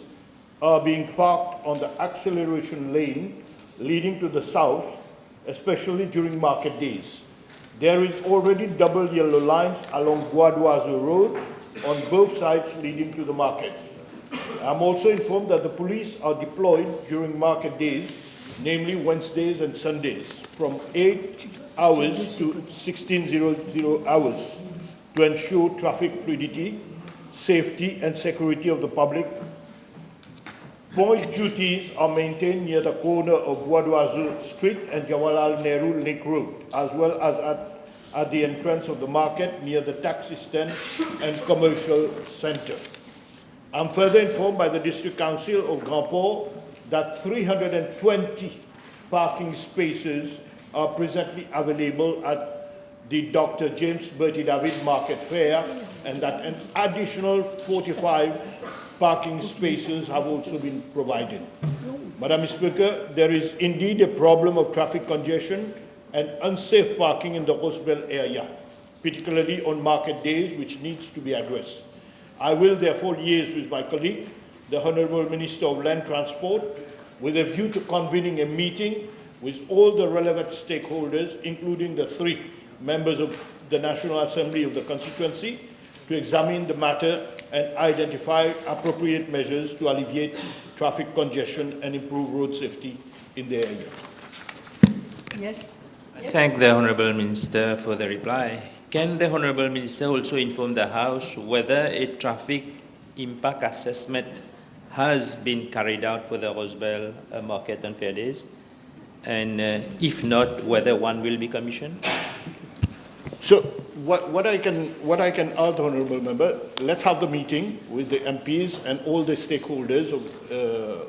are being parked on the acceleration lane leading to the south, especially during market days. There is already double yellow lines along Guadoiseau Road on both sides leading to the market. I'm also informed that the police are deployed during market days, namely Wednesdays and Sundays, from 8 hours to 1600 hours to ensure traffic fluidity, safety and security of the public. Point duties are maintained near the corner of Guadoiseau Street and Jawaharlal Nehru Link Road, as well as at the entrance of the market near the taxi stand and commercial center. I'm further informed by the District Council of Grand Port that 320 parking spaces are presently available at the Dr. James Bertie David Market Fair, and that an additional 45 parking spaces have also been provided. Madam Speaker, there is indeed a problem of traffic congestion and unsafe parking in the Rosebel area, particularly on market days, which needs to be addressed. I will therefore liaise with my colleague, the Honourable Minister of Land Transport, with a view to convening a meeting with all the relevant stakeholders, including the 3 members of the National Assembly of the constituency, to examine the matter and identify appropriate measures to alleviate traffic congestion and improve road safety in the area. Yes? I thank the Honourable Minister for the reply. Can the Honourable Minister also inform the House whether a traffic impact assessment has been carried out for the Rosebel market and fair days? And if not, whether one will be commissioned? So what I can add, honourable member, let's have the meeting with the MPs and all the stakeholders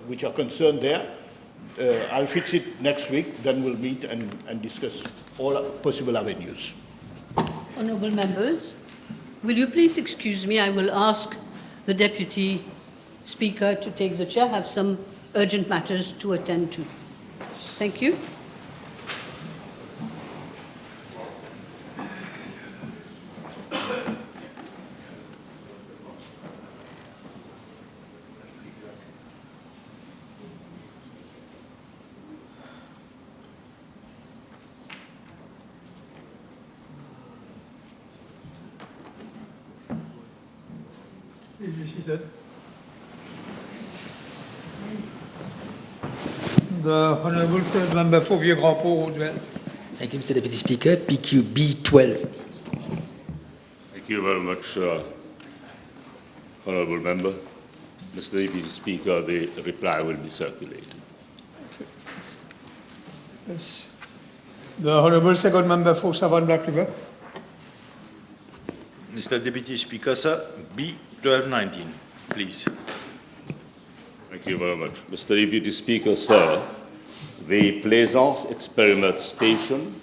which are concerned there. I'll fix it next week, then we'll meet and discuss all possible avenues. Honourable members, will you please excuse me? I will ask the Deputy Speaker to take the chair. I have some urgent matters to attend to. Thank you. The Honourable Third Member for Vieux-Grand-Port, Roosevelt. Thank you, Mr. Deputy Speaker. PQB 12. Thank you very much, Honourable Member. Mr. Deputy Speaker, the reply will be circulated. Yes. The Honourable Second Member for Savon Black River. Mr. Deputy Speaker, sir, B1219, please. Thank you very much. Mr. Deputy Speaker, sir, the Plaisance Experiment Station,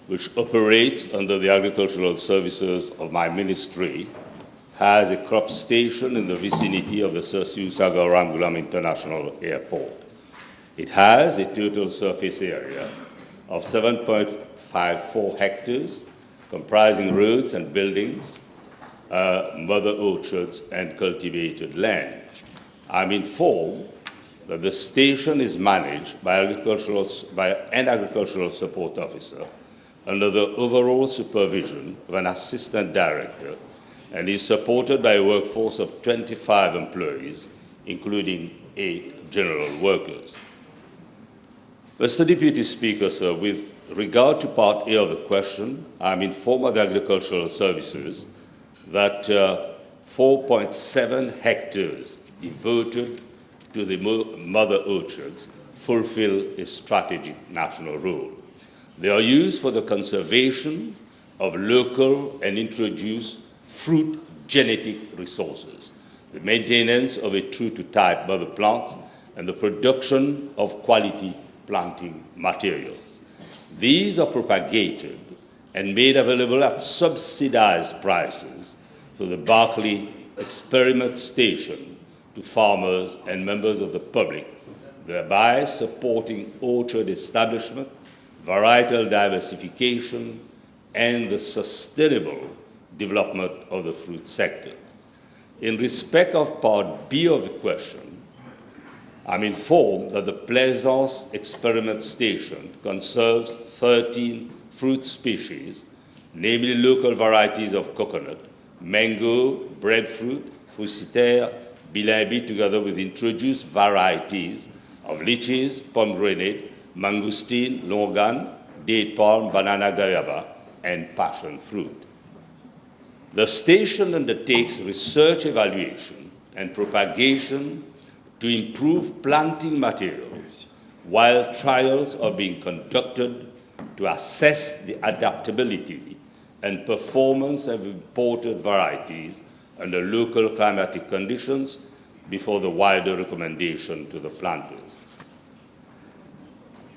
which operates under the agricultural services of my ministry, has a crop station in the vicinity of the Sir Siu Sagar Ramgulam International Airport. It has a total surface area of 7.54 hectares, comprising roads and buildings, mother orchards, and cultivated land. I'm informed that the station is managed by an agricultural support officer under the overall supervision of an assistant director and is supported by a workforce of 25 employees, including 8 general workers. Mr. Deputy Speaker, sir, with regard to Part A of the question, I'm informed of the Agricultural Services that 4.7 hectares devoted to the mother orchards fulfill a strategic national role. They are used for the conservation of local and introduced fruit genetic resources, the maintenance of a true-to-type mother plant, and the production of quality planting materials. These are propagated and made available at subsidized prices through the Berkeley Experiment Station to farmers and members of the public, thereby supporting orchard establishment, varietal diversification, and the sustainable development of the fruit sector. In respect of Part B of the question, I'm informed that the Plaisance Experiment Station conserves 13 fruit species, namely local varieties of coconut, mango, breadfruit, fructifère, bilimbi, together with introduced varieties of lychees, pomegranate, mangosteen, longan, date palm, banana guayaba, and passion fruit. The station undertakes research evaluation and propagation to improve planting materials, while trials are being conducted to assess the adaptability and performance of imported varieties under local climatic conditions before the wider recommendation to the planters.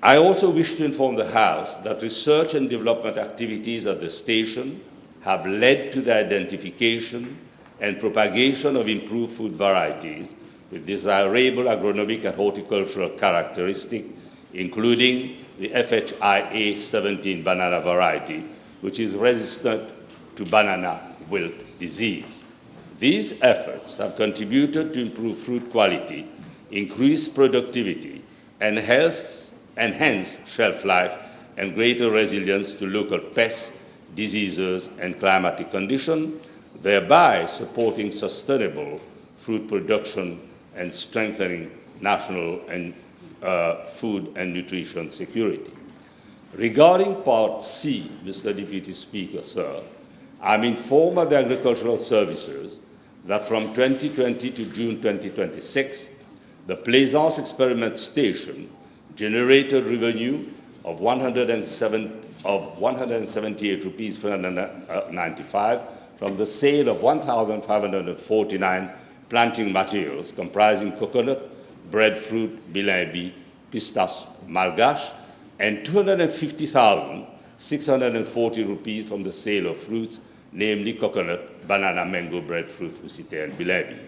I also wish to inform the House that research and development activities at the station have led to the identification and propagation of improved food varieties with desirable agronomic and horticultural characteristics, including the FHIA 17 banana variety, which is resistant to banana wilt disease. These efforts have contributed to improve fruit quality, increase productivity, enhance shelf life, and greater resilience to local pests, diseases, and climatic conditions, thereby supporting sustainable fruit production and strengthening national and food and nutrition security. Regarding Part C, Mr. Deputy Speaker, sir, I'm informed by the Agricultural Services that from 2020 to June 2026, the Plaisance Experiment Station generated revenue of 107 of 178 rupees 495 from the sale of 1,549 planting materials comprising coconut, breadfruit, bilimbi, pistache, malgache, and 250,640 rupees from the sale of fruits, namely coconut, banana, mango, breadfruit, fusite, and bilimbi.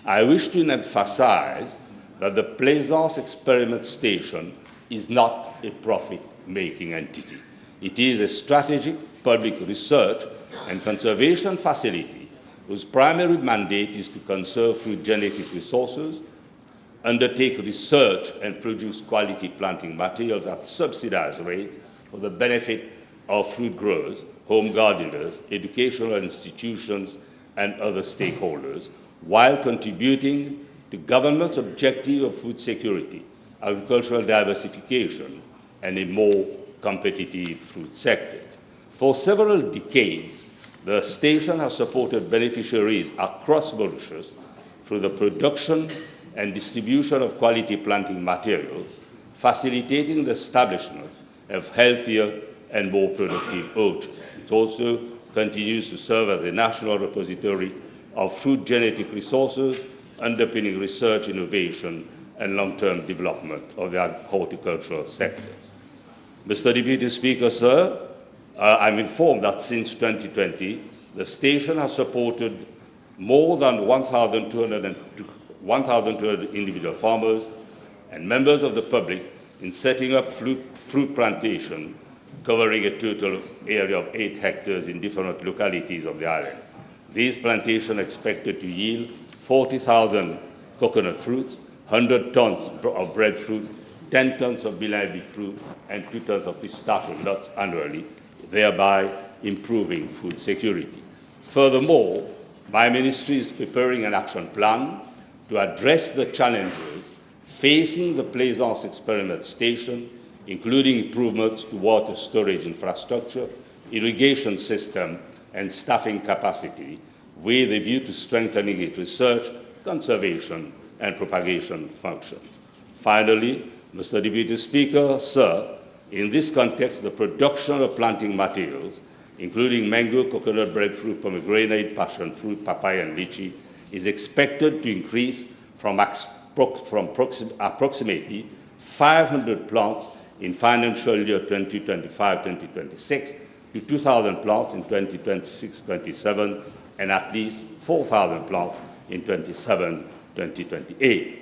I wish to emphasize that the Plaisance Experiment Station is not a profit-making entity. It is a strategic public research and conservation facility whose primary mandate is to conserve fruit genetic resources, undertake research and produce quality planting materials at subsidized rates for the benefit of fruit growers, home gardeners, educational institutions, and other stakeholders, while contributing to government's objective of food security, agricultural diversification, and a more competitive fruit sector. For several decades, the station has supported beneficiaries across Mauritius through the production and distribution of quality planting materials, facilitating the establishment of healthier and more productive orchards. It also continues to serve as a national repository of fruit genetic resources, underpinning research, innovation, and long-term development of the horticultural sector. Mr. Deputy Speaker, sir, I'm informed that since 2020, the station has supported more than 1,200 individual farmers and members of the public in setting up fruit plantation covering a total area of 8 hectares in different localities of the island. These plantations are expected to yield 40,000 coconut fruits, 100 tons of breadfruit, 10 tons of bilimbi fruit, and 2 tons of pistachio nuts annually, thereby improving food security. Furthermore, my ministry is preparing an action plan to address the challenges facing the Plaisance Experiment Station, including improvements to water storage infrastructure, irrigation system, and staffing capacity, with a view to strengthening its research, conservation, and propagation functions. Finally, Mr. Deputy Speaker, sir, in this context, the production of planting materials, including mango, coconut, breadfruit, pomegranate, passion fruit, papaya, and lychee, is expected to increase from approximately 500 plants in financial year 2025-2026 to 2,000 plants in 2026-27 and at least 4,000 plants in 27-2028.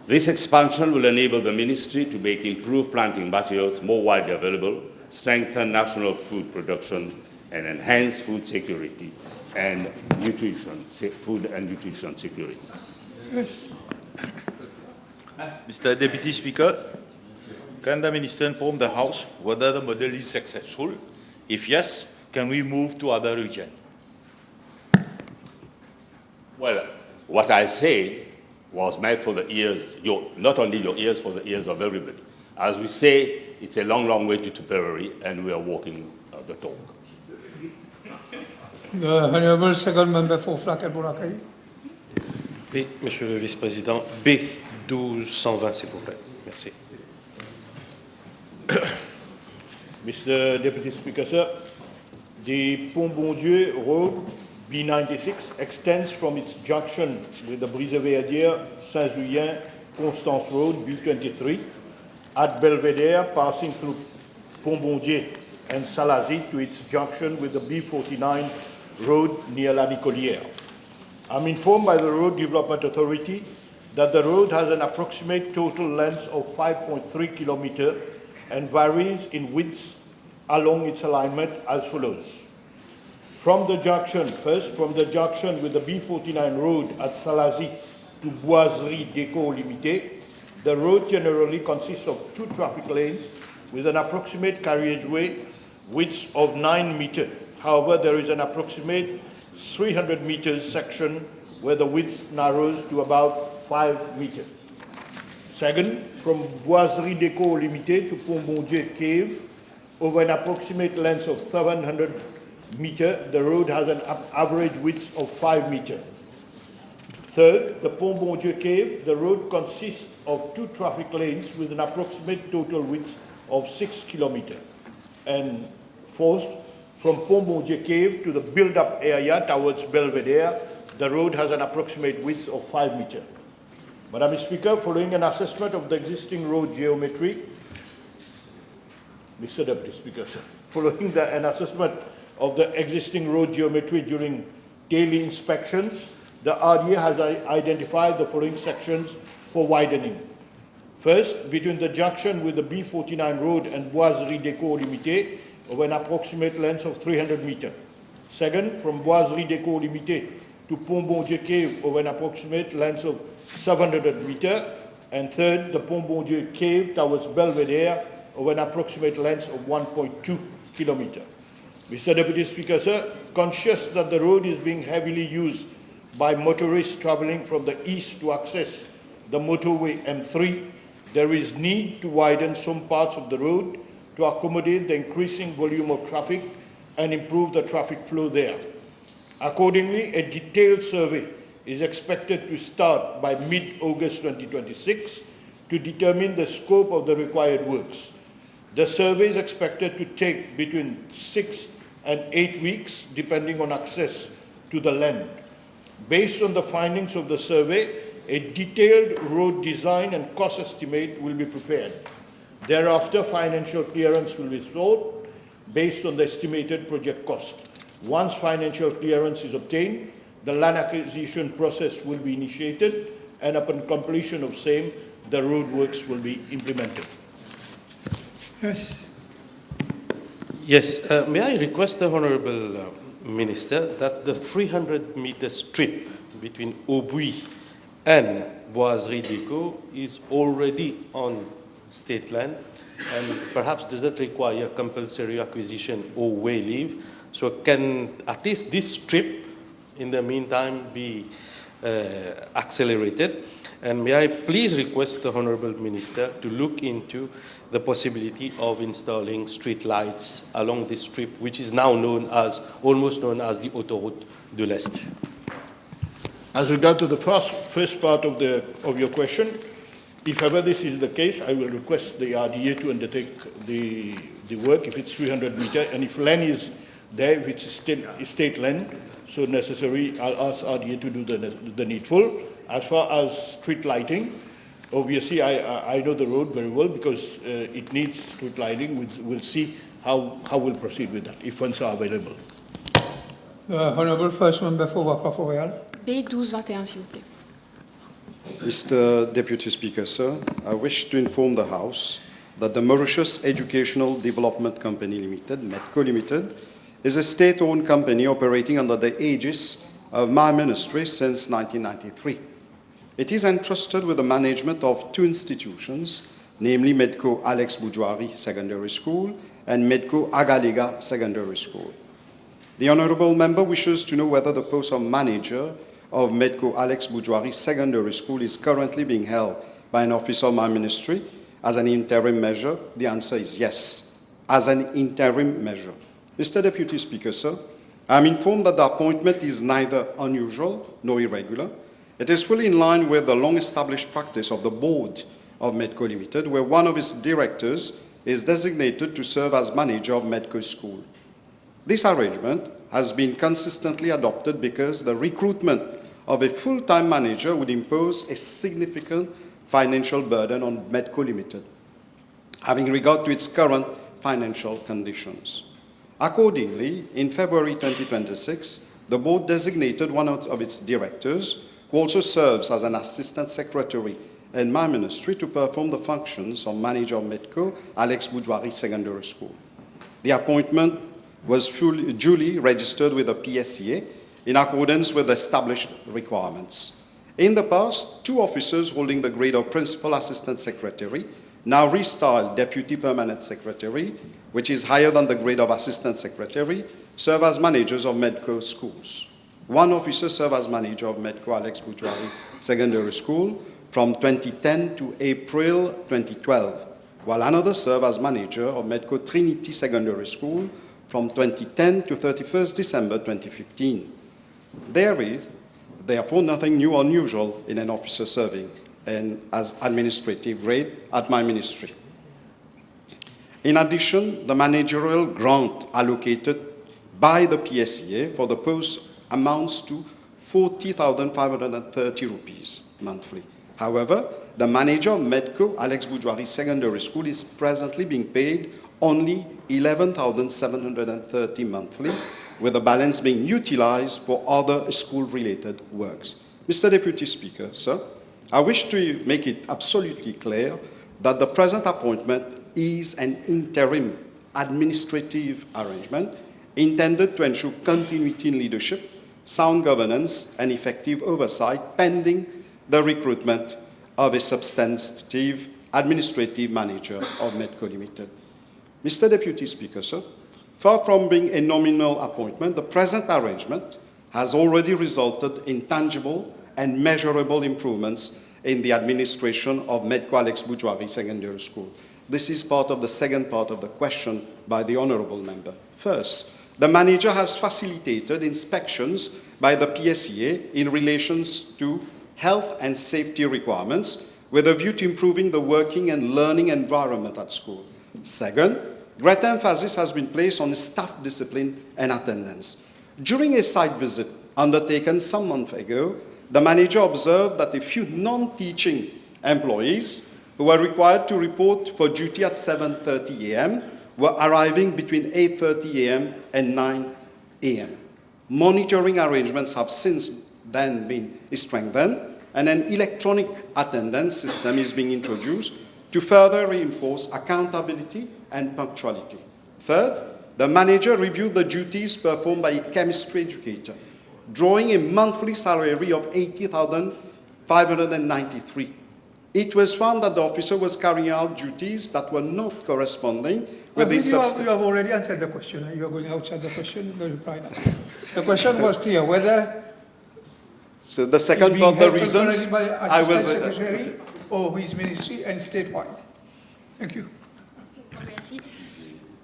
This expansion will enable the ministry to make improved planting materials more widely available, strengthen national food production, and enhance food security and food and nutrition security. Yes. Mr. Deputy Speaker, can the Minister inform the House whether the model is successful? If yes, can we move to other regions? Well, what I said was meant for the ears, not only your ears, for the ears of everybody. As we say, it's a long, long way to Tipperary, and we are walking the talk. The Honourable Second Member for Flakel-Bourakai. Oui, Monsieur le Vice-président. B 1220, s'il vous plaît. Merci. Mr. Deputy Speaker, sir, the Pont-Bon-Dieu Road B96 extends from its junction with the Brise-Verdier, Saint-Julien, Constance Road B23 at Belvedere, passing through Pont-Bon-Dieu and Salazie to its junction with the B49 road near La Nicolière. I'm informed by the Road Development Authority that the road has an approximate total length of 5.3 kilometers and varies in width along its alignment as follows. From the junction with the B49 road at Salazie to Boiserie Déco Limité, the road generally consists of 2 traffic lanes with an approximate carriageway width of 9 meters. However, there is an approximate 300 meters section where the width narrows to about 5 meters. Second, from Boiserie Déco Limité to Pont-Bon-Dieu Cave, over an approximate length of 700 meters, the road has an average width of 5 meters. Third, the Pont-Bon-Dieu Cave, the road consists of 2 traffic lanes with an approximate total width of 6 kilometers. And fourth, from Pont-Bondier Cave to the build-up area towards Belvedere, the road has an approximate width of 5 meters. Madam Speaker, following an assessment of the existing road geometry, Mr. Deputy Speaker, sir, following an assessment of the existing road geometry during daily inspections, the RDA has identified the following sections for widening. First, between the junction with the B49 road and Boiserie Déco Limité of an approximate length of 300 meters. Second, from Boiserie Déco Limité to Pont-Bondier Cave of an approximate length of 700 meters. And third, the Pont-Bondier Cave towards Belvedere of an approximate length of 1.2 kilometers. Mr. Deputy Speaker, sir, conscious that the road is being heavily used by motorists traveling from the east to access the motorway M3, there is need to widen some parts of the road to accommodate the increasing volume of traffic and improve the traffic flow there. Accordingly, a detailed survey is expected to start by mid-August 2026 to determine the scope of the required works. The survey is expected to take between 6 and 8 weeks, depending on access to the land. Based on the findings of the survey, a detailed road design and cost estimate will be prepared. Thereafter, financial clearance will be sought based on the estimated project cost. Once financial clearance is obtained, the land acquisition process will be initiated, and upon completion of same, the road works will be implemented. Yes. Yes, may I request the Honourable Minister that the 300-meter strip between Aubuy and Boiserie Déco is already on state land and perhaps does not require compulsory acquisition or way leave. So can at least this strip in the meantime be accelerated? And may I please request the Honourable Minister to look into the possibility of installing street lights along this strip, which is now almost known as the Autoroute de l'Est. As regard to the first part of your question, if ever this is the case, I will request the RDA to undertake the work if it's 300 meters, and if land is there, if it's state land, so necessary, I'll ask RDA to do the needful. As far as street lighting, obviously I know the road very well because it needs street lighting. We'll see how we'll proceed with that if funds are available. The Honourable First Member for Wakaforeal. B1221, s'il vous plaît. Mr. Deputy Speaker, sir, I wish to inform the House that the Mauritius Educational Development Company Limited, MEDCO Limited, is a state-owned company operating under the aegis of my ministry since 1993. It is entrusted with the management of two institutions, namely MEDCO Alex Boudjouari Secondary School and MEDCO Agalega Secondary School. The Honourable Member wishes to know whether the post of manager of MEDCO Alex Boudjouari Secondary School is currently being held by an officer of my ministry as an interim measure. The answer is yes, as an interim measure. Mr. Deputy Speaker, sir, I am informed that the appointment is neither unusual nor irregular. It is fully in line with the long-established practice of the board of MEDCO Limited, where one of its directors is designated to serve as manager of MEDCO School. This arrangement has been consistently adopted because the recruitment of a full-time manager would impose a significant financial burden on MEDCO Limited, having regard to its current financial conditions. Accordingly, in February 2026, the board designated one of its directors, who also serves as an assistant secretary in my ministry, to perform the functions of manager of MEDCO Alex Boudjouari Secondary School. The appointment was duly registered with the PSCA in accordance with the established requirements. In the past, two officers holding the grade of Principal Assistant Secretary, now restyled Deputy Permanent Secretary, which is higher than the grade of Assistant Secretary, serve as managers of MEDCO schools. One officer served as manager of MEDCO Alex Boudjouari Secondary School from 2010 to April 2012, while another served as manager of MEDCO Trinity Secondary School from 2010 to 31st December 2015. There is, therefore, nothing new or unusual in an officer serving as administrative grade at my ministry. In addition, the managerial grant allocated by the PSEA for the post amounts to 40,530 rupees monthly. However, the manager of Medco, Alex Boujouari Secondary School, is presently being paid only 11,730 monthly, with the balance being utilized for other school-related works. Mr. Deputy Speaker, sir, I wish to make it absolutely clear that the present appointment is an interim administrative arrangement intended to ensure continuity in leadership, sound governance, and effective oversight pending the recruitment of a substantive administrative manager of Medco Limited. Mr. Deputy Speaker, sir, far from being a nominal appointment, the present arrangement has already resulted in tangible and measurable improvements in the administration of Medco Alex Boujouari Secondary School. This is part of the second part of the question by the honourable member. First, the manager has facilitated inspections by the PSEA in relation to health and safety requirements with a view to improving the working and learning environment at school. Second, great emphasis has been placed on staff discipline and attendance. During a site visit undertaken some months ago, the manager observed that a few non-teaching employees who were required to report for duty at 7:30 a.m. were arriving between 8:30 a.m. and 9 a.m. Monitoring arrangements have since then been strengthened, and an electronic attendance system is being introduced to further reinforce accountability and punctuality. Third, the manager reviewed the duties performed by a chemistry educator, drawing a monthly salary of 80,593. It was found that the officer was carrying out duties that were not corresponding with his You have already answered the question. You are going outside the question. No reply now. The question was clear whether. So the second part, the reasons I was secretary or his ministry and statewide. Thank you. Merci.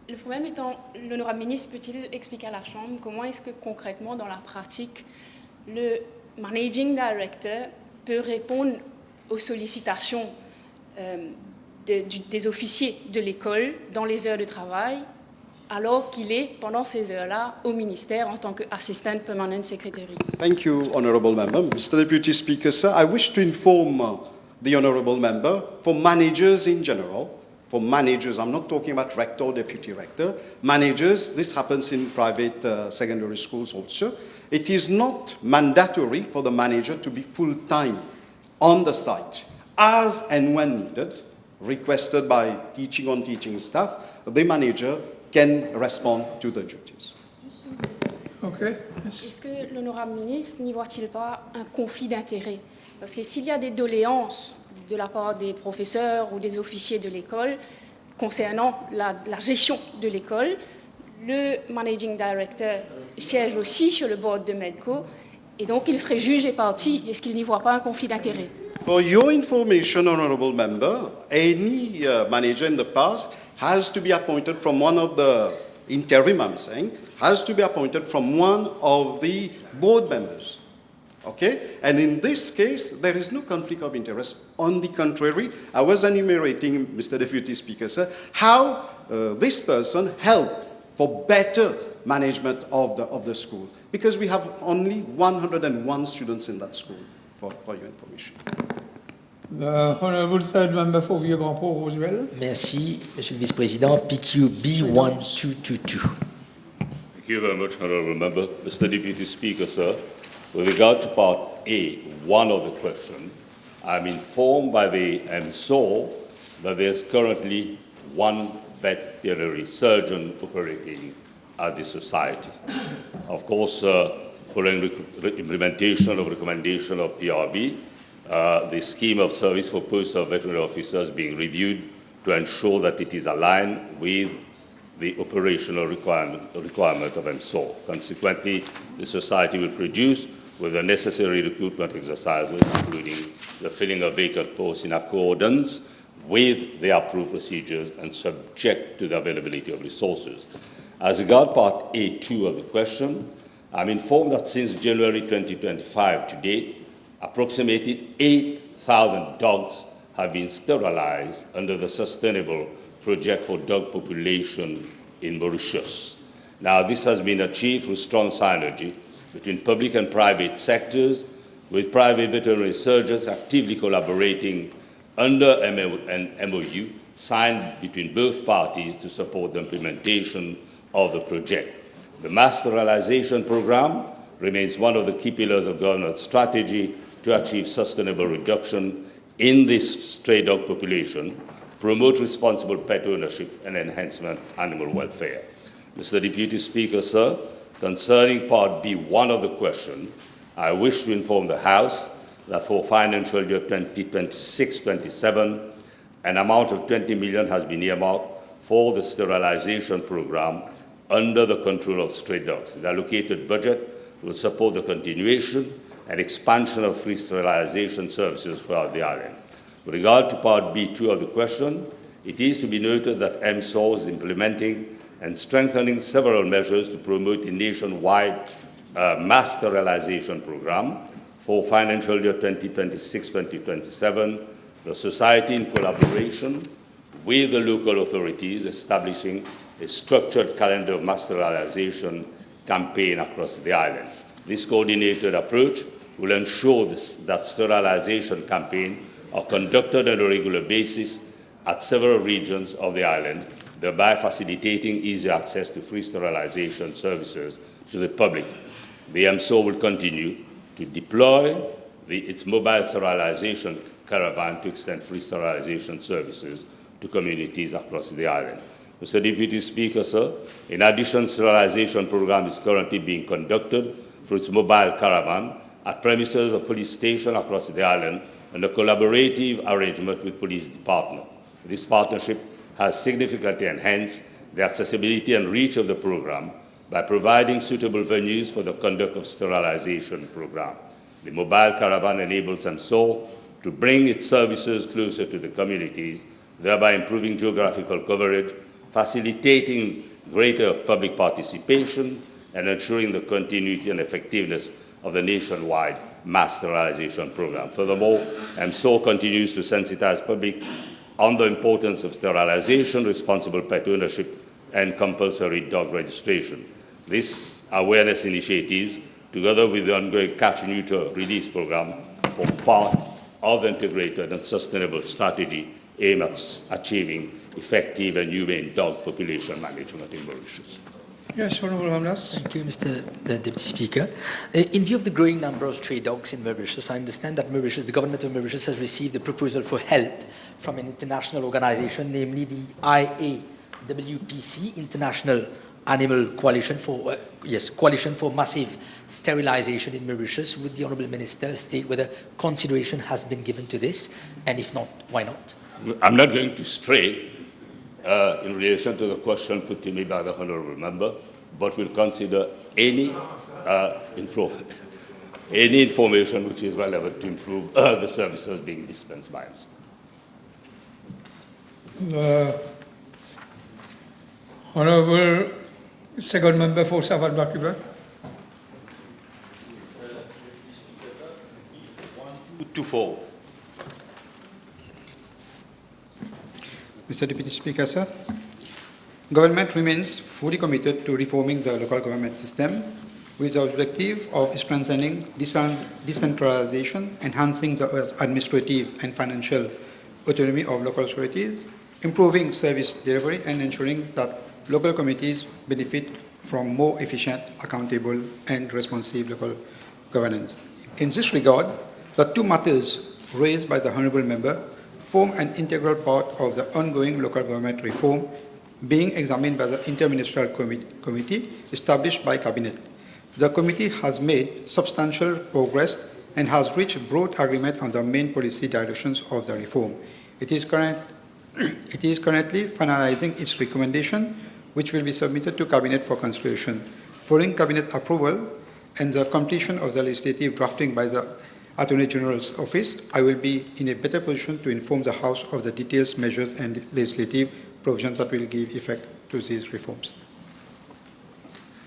Le problème étant, l'honorable ministre peut-il expliquer à la Chambre comment est-ce que concrètement, dans la pratique, le managing director peut répondre aux sollicitations des officiers de l'école dans les heures de travail, alors qu'il est, pendant ces heures-là, au ministère en tant qu'assistant permanent secretary. Thank you, Honourable Member. Mr. Deputy Speaker, sir, I wish to inform the Honourable Member, for managers in general, for managers, I'm not talking about rector or deputy rector, managers, this happens in private secondary schools also, it is not mandatory for the manager to be full-time on the site. As and when needed, requested by teaching on teaching staff, the manager can respond to the duties. Okay. Est-ce que l'honorable ministre n'y voit-il pas un conflit d'intérêts? Parce que s'il y a des doléances de la part des professeurs ou des officiers de l'école concernant la gestion de l'école, le managing director siège aussi sur le board de Medco et donc il serait juge et partie. Est-ce qu'il n'y voit pas un conflit d'intérêts? For your information, Honourable Member, any manager in the past has to be appointed from one of the interim, I'm saying, has to be appointed from one of the board members. Okay? And in this case, there is no conflict of interest. On the contrary, I was enumerating, Mr. Deputy Speaker, sir, how this person helped for better management of the school. Because we have only 101 students in that school, for your information. The Honourable Third Member for Vieux-Grand-Port, Roosevelt. Merci, Monsieur le Vice-président. PQ B1222. Thank you very much, Honourable Member. Mr. Deputy Speaker, sir, with regard to part A, one of the question, I'm informed by the MSO that there's currently one veterinary surgeon operating at the society. Of course, following implementation of recommendation of PRB, the scheme of service for posts of veterinary officers being reviewed to ensure that it is aligned with the operational requirement of MSO. Consequently, the society will produce with the necessary recruitment exercises, including the filling of vacant posts in accordance with the approved procedures and subject to the availability of resources. As regards part A2 of the question, I'm informed that since January 2025 to date, approximately 8,000 dogs have been sterilized under the Sustainable project for dog population in Mauritius. Now, this has been achieved through strong synergy between public and private sectors, with private veterinary surgeons actively collaborating under an MOU signed between both parties to support the implementation of the project. The mass sterilization program remains one of the key pillars of government strategy to achieve sustainable reduction in this stray dog population, promote responsible pet ownership, and enhancement animal welfare. Mr. Deputy Speaker, sir, concerning Part B1 of the question, I wish to inform the House that for financial year 2026-27, an amount of 20 million has been earmarked for the sterilization program under the control of stray dogs. The allocated budget will support the continuation and expansion of free sterilization services throughout the island. With regard to Part B2 of the question, it is to be noted that MSOR is implementing and strengthening several measures to promote a nationwide mass sterilization program. For financial year 2026-2027, the Society, in collaboration with the local authorities, establishing a structured calendar of mass sterilization campaign across the island. This coordinated approach will ensure that sterilization campaigns are conducted on a regular basis at several regions of the island, thereby facilitating easy access to free sterilization services to the public. The MSO will continue to deploy its mobile sterilization caravan to extend free sterilization services to communities across the island. Mr. Deputy Speaker, sir, in addition, sterilization program is currently being conducted through its mobile caravan at premises of police stations across the island and a collaborative arrangement with police department. This partnership has significantly enhanced the accessibility and reach of the program by providing suitable venues for the conduct of sterilization program. The mobile caravan enables MSO to bring its services closer to the communities, thereby improving geographical coverage, facilitating greater public participation, and ensuring the continuity and effectiveness of the nationwide mass sterilization program. Furthermore, MSO continues to sensitize public on the importance of sterilization, responsible pet ownership, and compulsory dog registration. These awareness initiatives, together with the ongoing catch-neuter release program, form part of the integrated and sustainable strategy aimed at achieving effective and humane dog population management in Mauritius. Yes, Honourable Hamdas. Thank you, Mr. Deputy Speaker. In view of the growing number of stray dogs in Mauritius, I understand that the government of Mauritius has received a proposal for help from an international organization, namely the IAWPC, International Animal Coalition for Massive Sterilization in Mauritius. Would the Honourable Minister state whether consideration has been given to this, and if not, why not? I'm not going to stray in relation to the question put to me by the Honourable Member, but will consider any information which is relevant to improve the services being dispensed by us. Honourable Second Member for Savan Bakiba. To four. Mr. Deputy Speaker, sir. Government remains fully committed to reforming the local government system with the objective of strengthening decentralization, enhancing the administrative and financial autonomy of local authorities, improving service delivery, and ensuring that local communities benefit from more efficient, accountable, and responsive local governance. In this regard, the two matters raised by the Honourable Member form an integral part of the ongoing local government reform being examined by the Interministerial Committee established by Cabinet. The committee has made substantial progress and has reached broad agreement on the main policy directions of the reform. It is currently finalizing its recommendation, which will be submitted to Cabinet for consideration. Following Cabinet approval and the completion of the legislative drafting by the Attorney General's Office, I will be in a better position to inform the House of the detailed measures and legislative provisions that will give effect to these reforms.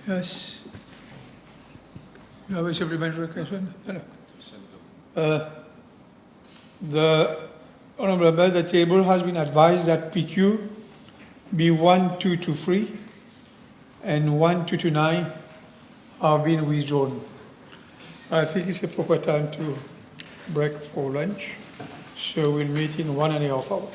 Yes. You have a supplementary question? The Honourable Member, the table has been advised that PQ B1223 and 1229 have been withdrawn. I think it's a proper time to break for lunch, so we'll meet in 1.5 hours.